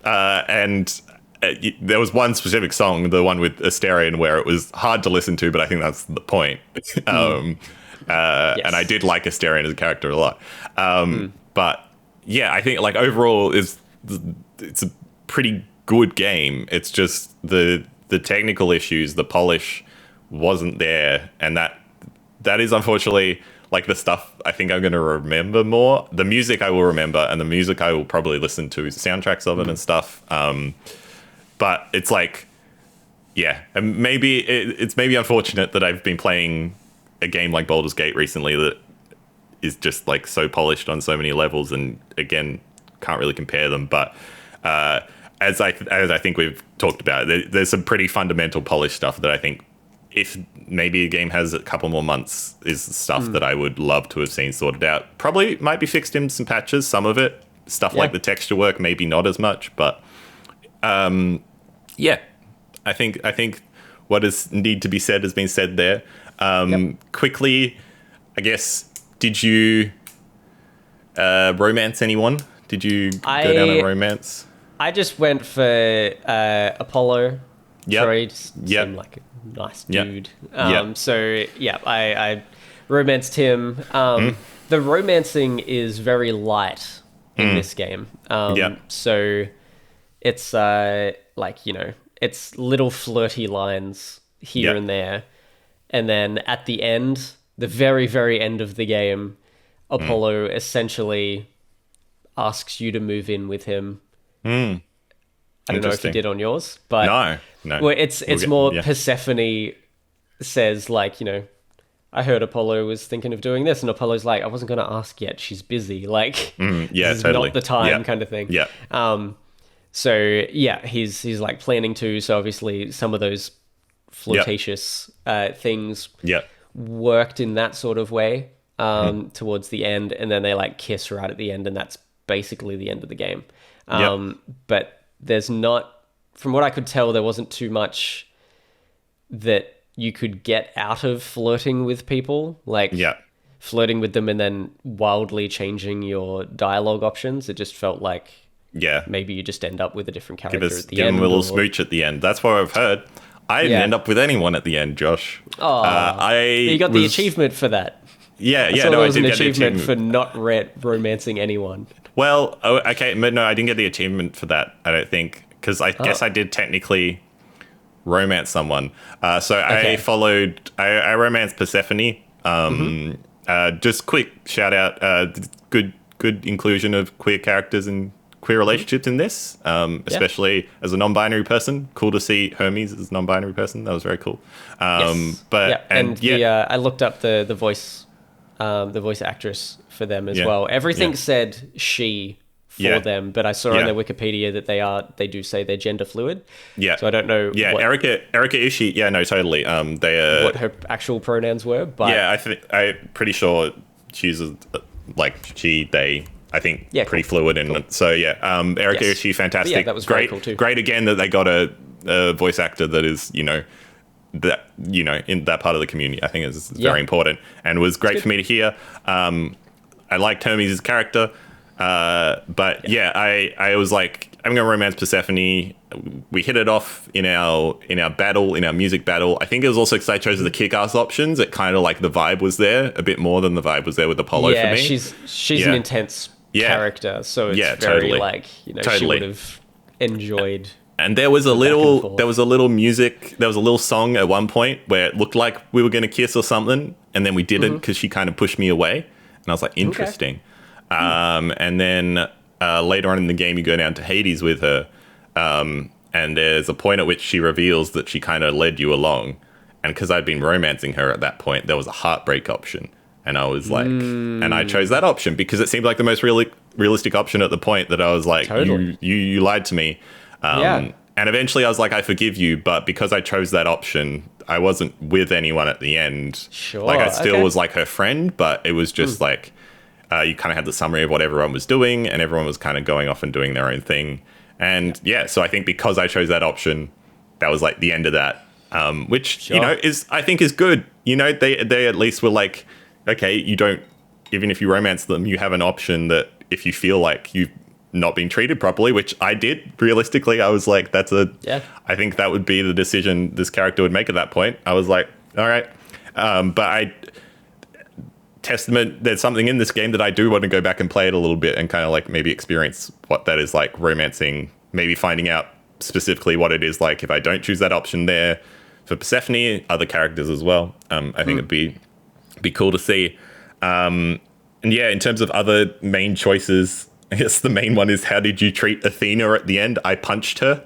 And there was one specific song, the one with Asterion, where it was hard to listen to, but I think that's the point. Yes. And I did like Asterion as a character a lot. But yeah, I think like overall it's a pretty good game. It's just the technical issues, the polish wasn't there, and that is unfortunately like the stuff I think I'm going to remember more. The music I will remember, and the music I will probably listen to soundtracks of it and stuff. But it's like, yeah, and maybe it's maybe unfortunate that I've been playing a game like Baldur's Gate recently that is just like so polished on so many levels, and again, can't really compare them. But as I think we've talked about, there's some pretty fundamental polished stuff that I think, if maybe a game has a couple more months, is stuff that I would love to have seen sorted out. Probably might be fixed in some patches, some of it. Stuff like the texture work, maybe not as much, but yeah, I think what is need to be said has been said there. Quickly, I guess, did you romance anyone? Did you go down a romance? I just went for Apollo. Yep. Sorry, just seemed like a nice dude. So yeah, I romanced him. The romancing is very light in this game. So it's it's little flirty lines here and there, and then at the end, the very, very end of the game, Apollo essentially asks you to move in with him. I don't know if you did on yours, but no. Well, it's more Persephone says, like, I heard Apollo was thinking of doing this, and Apollo's like, I wasn't going to ask yet. She's busy. Like, this is not the time, kind of thing. So yeah, he's like planning to. So obviously, some of those flirtatious things worked in that sort of way towards the end, and then they like kiss right at the end, and that's basically the end of the game. But there's not, from what I could tell, there wasn't too much that you could get out of flirting with people, like flirting with them and then wildly changing your dialogue options. It just felt like maybe you just end up with a different character at the end. Give him a little smooch at the end. That's what I've heard. I didn't end up with anyone at the end, Josh. You got the achievement for that. I there was did an get the achievement for not romancing anyone. Well, okay, but no, I didn't get the achievement for that, I don't think, because I guess I did technically romance someone. I romanced Persephone. Just quick shout out, good inclusion of queer characters and queer relationships in this, especially as a non-binary person. Cool to see Hermes as a non-binary person. That was very cool. I looked up the voice actress for them as well. Everything said she for them, but I saw on their Wikipedia that they do say they're gender fluid. So I don't know. Erika Ishii. Yeah, no, totally. They what her actual pronouns were, but I'm pretty sure she's they. I think pretty fluid, and so Erika Ishii, fantastic. That was great, very cool too. Great again that they got a voice actor that is in that part of the community. I think is very important, and it was great for me to hear. I liked Hermes' character, but I was like, I'm going to romance Persephone. We hit it off in our music battle. I think it was also because I chose the kick-ass options. It kind of like the vibe was there a bit more than the vibe was there with Apollo for me. She's an intense character, so it's very like she would have enjoyed. And there was a little music, there was a little song at one point where it looked like we were going to kiss or something, and then we didn't because she kind of pushed me away, and I was like, interesting. And then later on in the game, you go down to Hades with her, and there's a point at which she reveals that she kind of led you along, and because I'd been romancing her at that point, there was a heartbreak option. And I was like, and I chose that option because it seemed like the most realistic option at the point that I was like, you lied to me. And eventually I was like, I forgive you. But because I chose that option, I wasn't with anyone at the end. Sure. Like I still was like her friend, but it was just like, You kind of had the summary of what everyone was doing, and everyone was kind of going off and doing their own thing. And so I think because I chose that option, that was like the end of that. Which I think is good. They at least were like, okay, you don't, even if you romance them, you have an option that if you feel like you've not been treated properly, which I did. Realistically, I was like, I think that would be the decision this character would make at that point. I was like, all right. Testament, there's something in this game that I do want to go back and play it a little bit and kind of like maybe experience what that is like, romancing, maybe finding out specifically what it is like if I don't choose that option there for Persephone, other characters as well. I think it'd be cool to see. And yeah, in terms of other main choices, I guess the main one is, how did you treat Athena at the end? I punched her.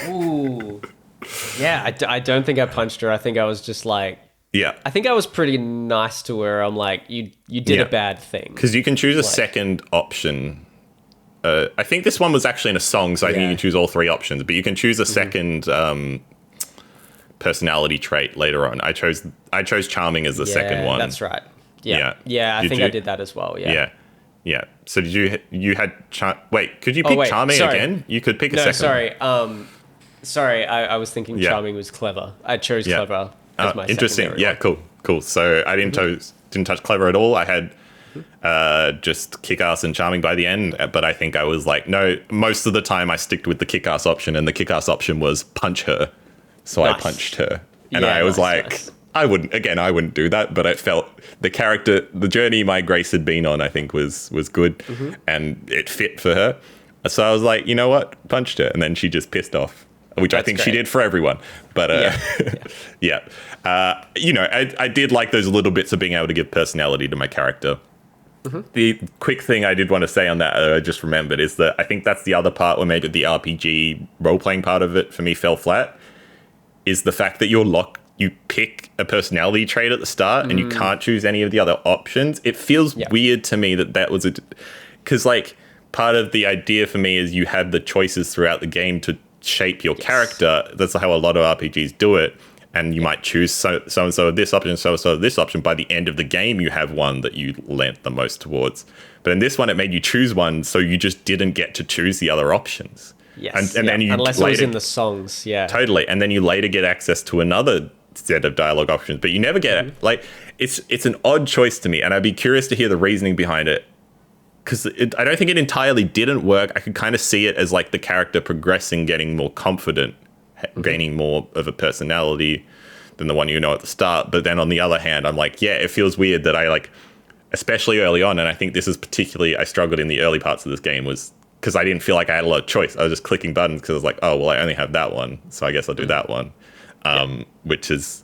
Ooh. Yeah, I don't think I punched her. I think I was just like... Yeah. I think I was pretty nice to her. I'm like, you did a bad thing. Because you can choose a second option. I think this one was actually in a song, so I think you can choose all three options. But you can choose a second personality trait later on. I chose charming as the second one. That's right. Yeah. I think I did that as well. Yeah. So did you had wait? Could you pick charming again? You could pick a second. Sorry. I was thinking charming was clever. I chose clever as my interesting. secondary Yeah, cool. So I didn't touch clever at all. I had just kick-ass and charming by the end, but I think I was like, no. Most of the time I sticked with the kick-ass option, and the kick-ass option was punch her. So I punched her, and I was like. I wouldn't do that, but I felt the journey my Grace had been on, I think was good, and it fit for her. So I was like, you know what, punched her, and then she just pissed off, which I think she did for everyone. But I did like those little bits of being able to give personality to my character. The quick thing I did want to say on that, I just remembered, is that I think that's the other part where maybe the RPG role-playing part of it for me fell flat, is the fact that you pick a personality trait at the start and you can't choose any of the other options. It feels weird to me that was because like part of the idea for me is you have the choices throughout the game to shape your character. That's how a lot of RPGs do it. And you might choose so-and-so of this option, so-and-so of this option. By the end of the game, you have one that you leant the most towards. But in this one, it made you choose one, so you just didn't get to choose the other options. Yes. And then you unless later, it was in the songs, Totally. And then you later get access to another set of dialogue options, but you never get it. Like, it's an odd choice to me, and I'd be curious to hear the reasoning behind it, because I don't think it entirely didn't work. I could kind of see it as like the character progressing, getting more confident, gaining more of a personality than the one at the start. But then on the other hand, I'm like, it feels weird that I like, especially early on, and I think this is particularly, I struggled in the early parts of this game, was because I didn't feel like I had a lot of choice. I was just clicking buttons because I was like, oh, well, I only have that one, so I guess I'll do that one. Which is,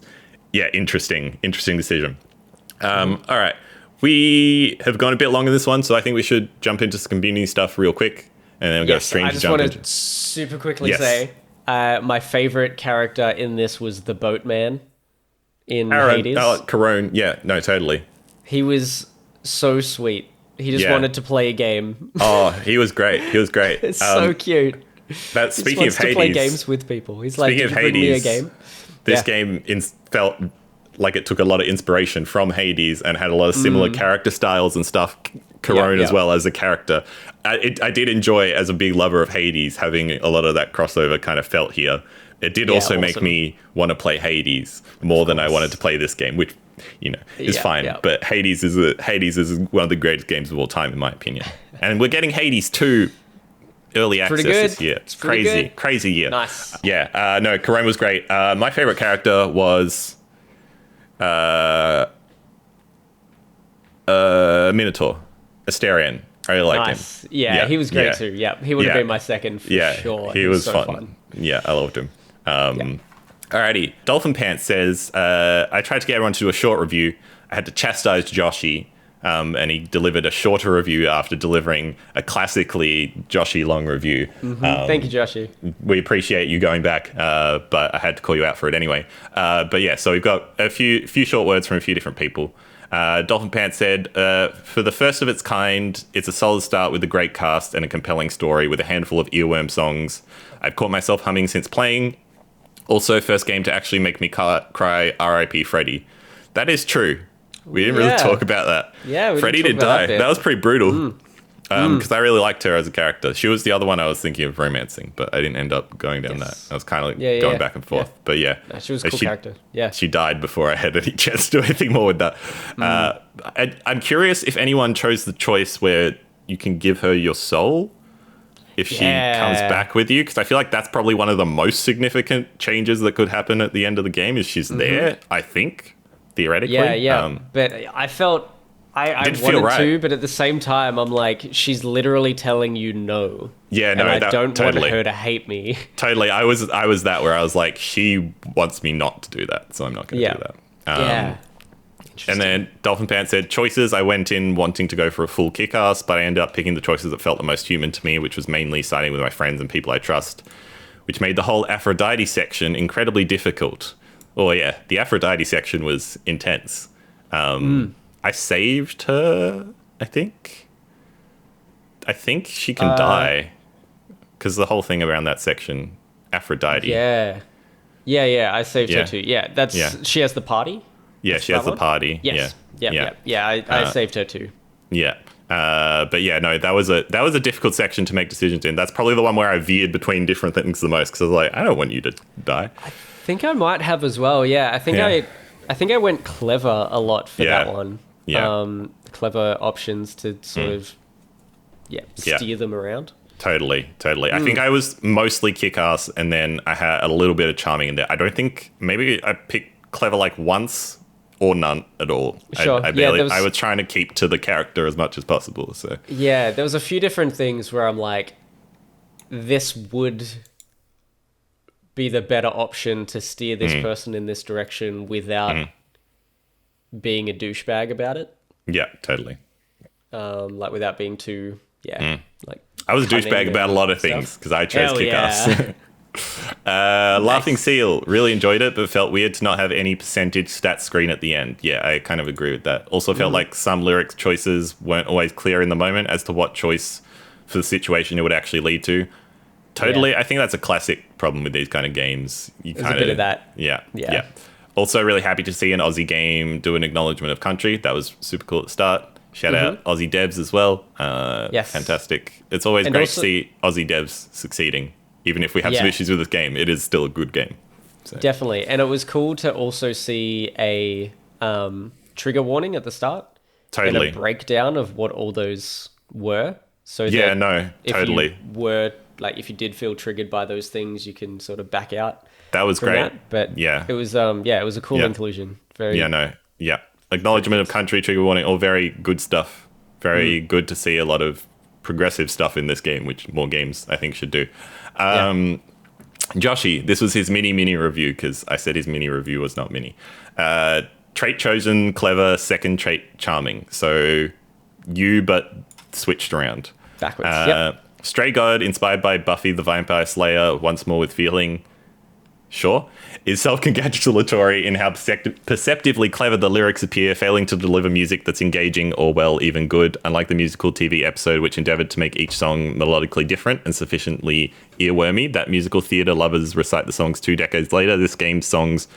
interesting decision. All right. We have gone a bit longer this one, so I think we should jump into some community stuff real quick, and then we've got a stream to jump into. I just want to super quickly say, my favorite character in this was the boatman in Hades. Corone. Yeah, no, totally. He was so sweet. He just wanted to play a game. Oh, he was great. It's so cute. But speaking of Hades, to play games with people. He's like, "Did you bring me a game?" This game felt like it took a lot of inspiration from Hades and had a lot of similar character styles and stuff. Corone as well as a character. I did enjoy, as a big lover of Hades, having a lot of that crossover kind of felt here. It did also make me want to play Hades more than I wanted to play this game, which is fine. Yeah. But Hades is one of the greatest games of all time, in my opinion. And we're getting Hades 2 early access this year. It's crazy year. Nice. Yeah. No, Corone was great. My favorite character was Minotaur, Asterion. I really liked him. Yeah, he was great too. Yeah, he would have been my second for sure. He was so fun. Yeah, I loved him. Alrighty. Dolphin Pants says, I tried to get everyone to do a short review. I had to chastise Joshy, and he delivered a shorter review after delivering a classically Joshy long review. Thank you, Joshy. We appreciate you going back, but I had to call you out for it anyway. But yeah, so we've got a few short words from a few different people. Dolphin Pants said, for the first of its kind, it's a solid start with a great cast and a compelling story with a handful of earworm songs. I've caught myself humming since playing. Also, first game to actually make me cry, R.I.P. Freddy. That is true. We didn't really talk about that. Yeah, we Freddie didn't did talk about die. that bit. That was pretty brutal. Because I really liked her as a character. She was the other one I was thinking of romancing, but I didn't end up going down that. I was kind of going back and forth. Yeah. But yeah. No, she was a cool character. Yeah. She died before I had any chance to do anything more with that. I'm curious if anyone chose the choice where you can give her your soul if she comes back with you, because I feel like that's probably one of the most significant changes that could happen at the end of the game is she's there, I think, theoretically. Yeah. But I felt... I wanted to, but at the same time, I'm like, she's literally telling you no. Yeah, no, and I don't want her to hate me. Totally. I was that where I was like, she wants me not to do that, so I'm not going to do that. And then Dolphin Pants said, choices, I went in wanting to go for a full kick-ass, but I ended up picking the choices that felt the most human to me, which was mainly siding with my friends and people I trust, which made the whole Aphrodite section incredibly difficult. Oh yeah, the Aphrodite section was intense. I saved her, I think. I think she can die. Because the whole thing around that section, Aphrodite. Yeah, I saved her too. Yeah, she has the party? Yeah, she has the party. Yes. Yeah, I saved her too. Yeah. But yeah, no, that was a difficult section to make decisions in. That's probably the one where I veered between different things the most, because I was like, I don't want you to die. I think I might have as well, yeah. I think I went clever a lot for that one. Yeah. Clever options to sort of steer them around. Totally. I think I was mostly kick-ass, and then I had a little bit of charming in there. I don't think, maybe I picked clever like once or none at all. Sure. I was trying to keep to the character as much as possible. So yeah, there was a few different things where I'm like, this would be the better option to steer this person in this direction without being a douchebag about it. Yeah, totally. Like without being too, like... I was a douchebag about a lot of things because I chose kick-ass. Laughing Seal, really enjoyed it, but felt weird to not have any percentage stat screen at the end. Yeah, I kind of agree with that. Also felt like some lyrics choices weren't always clear in the moment as to what choice for the situation it would actually lead to. Totally, I think that's a classic problem with these kind of games. There's a bit of that. Yeah. Also really happy to see an Aussie game do an acknowledgement of country. That was super cool at the start. Shout out Aussie devs as well. Yes. Fantastic. It's always great to see Aussie devs succeeding. Even if we have some issues with this game, it is still a good game. So. Definitely. And it was cool to also see a trigger warning at the start. Totally. And a breakdown of what all those were. So if you did feel triggered by those things, you can sort of back out. That was great. That. But it was it was a cool inclusion. Acknowledgement of country, trigger warning, all very good stuff. Very good to see a lot of progressive stuff in this game, which more games I think should do. Joshy, this was his mini review, because I said his mini review was not mini. Trait chosen, clever, second trait charming. So you, but switched around. Backwards, Stray God, inspired by Buffy the Vampire Slayer, once more with feeling. Sure, is self-congratulatory in how perceptively clever the lyrics appear, failing to deliver music that's engaging or, well, even good, unlike the musical TV episode, which endeavored to make each song melodically different and sufficiently earwormy that musical theater lovers recite the songs 2 decades later. This game's songs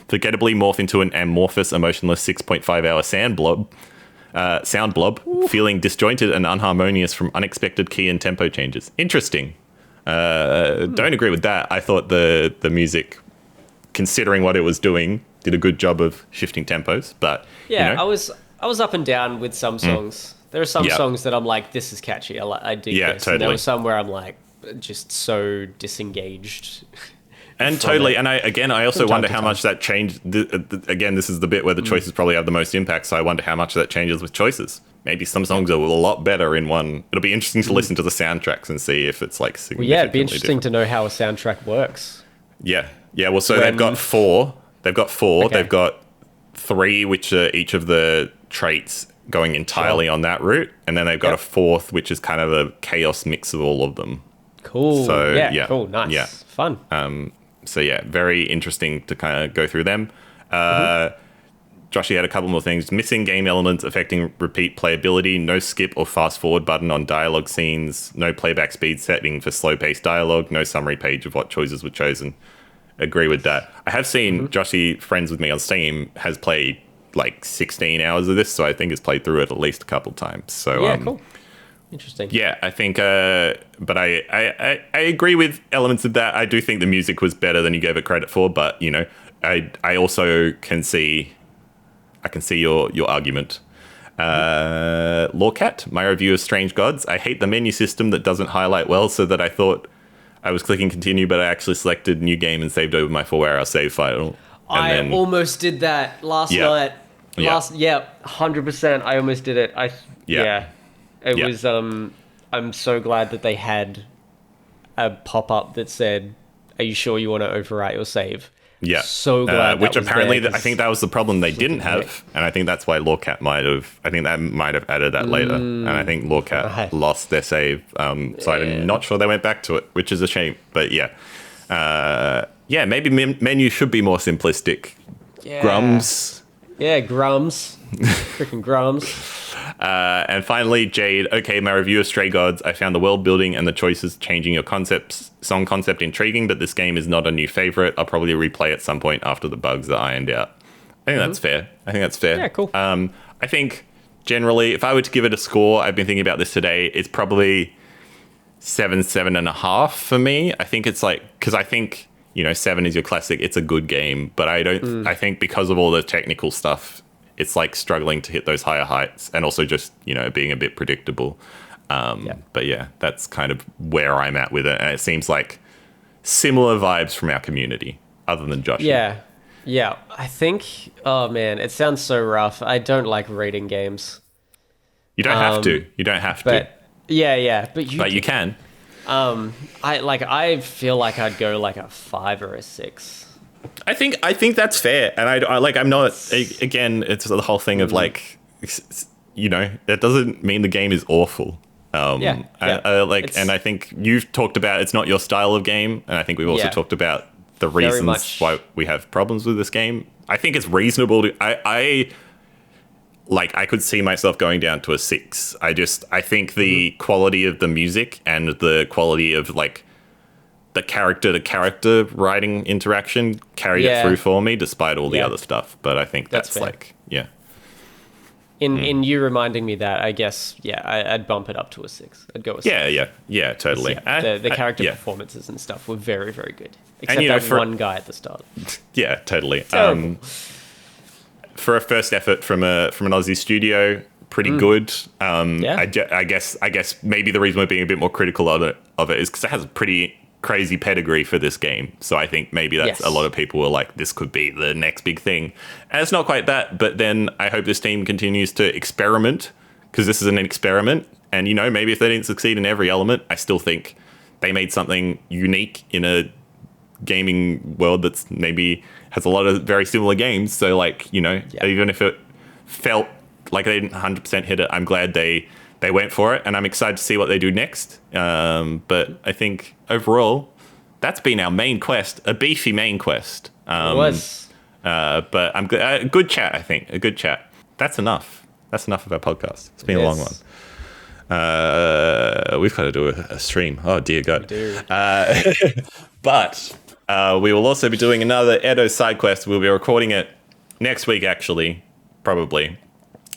forgettably morph into an amorphous, emotionless 6.5-hour sound blob, feeling disjointed and unharmonious from unexpected key and tempo changes. Interesting. Don't agree with that. I thought the music, considering what it was doing, did a good job of shifting tempos. But I was up and down with some songs. There are some songs that I'm like, this is catchy. I dig this. Totally. And there was some where I'm like, just so disengaged. And totally. And I also wonder how much that changed. Again, this is the bit where the choices probably have the most impact. So I wonder how much that changes with choices. Maybe some songs are a lot better in one. It'll be interesting to listen to the soundtracks and see if it's like significantly it'd be interesting to know how a soundtrack works. Yeah. Well, so they've got 4. Okay. They've got 3, which are each of the traits going entirely on that route. And then they've got a 4th, which is kind of a chaos mix of all of them. Cool. So, cool. Nice. Yeah. Fun. So very interesting to kind of go through them. Joshy had a couple more things. Missing game elements affecting repeat playability, no skip or fast forward button on dialogue scenes, no playback speed setting for slow paced dialogue, no summary page of what choices were chosen. Agree with that. I have seen Joshy, friends with me on Steam, has played like 16 hours of this, so I think it's played through it at least a couple times. So Yeah, cool. Interesting. Yeah, I think, but I agree with elements of that. I do think the music was better than you gave it credit for, but you know, I also can see, your argument. Lawcat, my review of Strange Gods. I hate the menu system that doesn't highlight well, so that I thought I was clicking continue, but I actually selected new game and saved over my 4-hour save file. I almost did that last night. Yeah. 100%. I almost did it. It was. I'm so glad that they had a pop up that said, "Are you sure you want to overwrite your save?" Yeah. So glad. Which that was apparently, there, I think that was the problem they didn't have, and I think that's why Lawcat might have added that later, and I think Lawcat lost their save, so I'm not sure they went back to it, which is a shame. But maybe menu should be more simplistic. Yeah. Grums. Yeah, Grums. Freaking Grums. And finally, Jade. Okay, my review of Stray Gods. I found the world building and the choices changing your song concept intriguing, but this game is not a new favorite. I'll probably replay at some point after the bugs are ironed out. I think that's fair. Yeah, cool. I think generally, if I were to give it a score, I've been thinking about this today, it's probably 7.5 for me. I think it's like, because I think, 7 is your classic. It's a good game, but I don't. I think because of all the technical stuff, it's like struggling to hit those higher heights, and also just being a bit predictable. But yeah, that's kind of where I'm at with it, and it seems like similar vibes from our community, other than Josh. Yeah. I think. Oh man, it sounds so rough. I don't like rating games. You don't have to. You don't have to. Yeah. But you can. I feel like I'd go like a 5 or a 6. I think that's fair, and I'm not. Again, it's the whole thing of like, that doesn't mean the game is awful. And I think you've talked about it's not your style of game, and I think we've also talked about the reasons why we have problems with this game. I think it's reasonable to. I could see myself going down to a 6. I think the quality of the music and the quality of like the character-to-character writing interaction carried it through for me, despite all the other stuff. But I think that's like, In you reminding me that, I guess, I'd bump it up to a 6. I'd go a 6. Yeah, totally. The character performances and stuff were very, very good. Except that one guy at the start. Yeah, totally. For a first effort from an Aussie studio, pretty good. I guess maybe the reason we're being a bit more critical of it is because it has a pretty crazy pedigree for this game. So I think maybe that's a lot of people were like, this could be the next big thing. And it's not quite that, but then I hope this team continues to experiment, because this is an experiment. And, maybe if they didn't succeed in every element, I still think they made something unique in a gaming world that's maybe has a lot of very similar games. So like, even if it felt like they didn't 100% hit it, I'm glad they went for it, and I'm excited to see what they do next. But I think overall, that's been our main quest, a beefy main quest. It was. But I'm a good chat, I think. A good chat. That's enough. That's enough of our podcast. It's been a long one. We've got to do a stream. Oh, dear God. We do. But we will also be doing another ETTO Sidequest. We'll be recording it next week, actually, probably,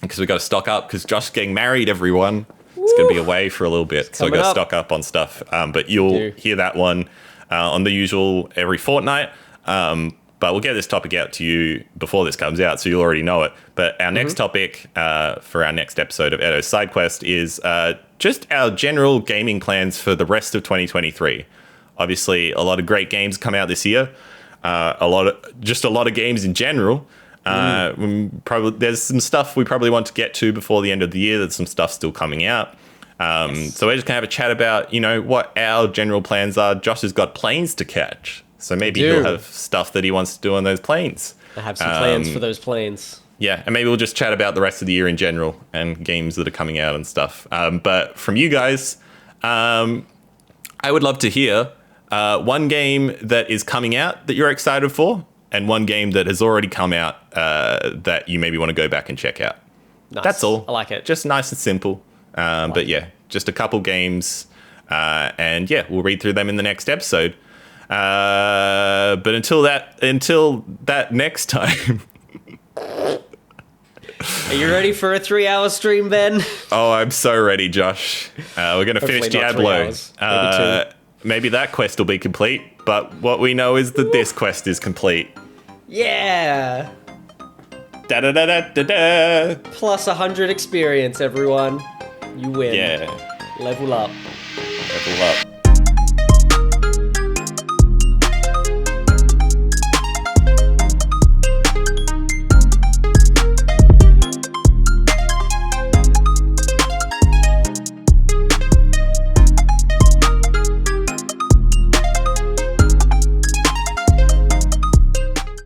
because we've got to stock up, because Josh's getting married, everyone. It's going to be away for a little bit, so we've got to stock up on stuff. But you'll hear that one on the usual every fortnight. But we'll get this topic out to you before this comes out, so you'll already know it. But our next topic for our next episode of ETTO Sidequest is just our general gaming plans for the rest of 2023. Obviously, a lot of great games come out this year. A lot of games in general. There's some stuff we probably want to get to before the end of the year. There's some stuff still coming out. So we're just going to have a chat about, what our general plans are. Josh has got planes to catch. So maybe he'll have stuff that he wants to do on those planes. I have some plans for those planes. Yeah, and maybe we'll just chat about the rest of the year in general and games that are coming out and stuff. But from you guys, I would love to hear one game that is coming out that you're excited for, and one game that has already come out that you maybe want to go back and check out. Nice. That's all. I like it. Just nice and simple. But yeah, just a couple games. And yeah, we'll read through them in the next episode. But until that next time, Are you ready for a 3-hour stream, Ben? Oh, I'm so ready, Josh. We're going to finish Hopefully not 3 Diablo. hours, maybe 2. Maybe that quest will be complete, but what we know is that this quest is complete. Yeah! Da da da da da da. Plus 100 experience, everyone. You win. Yeah. Level up. Level up.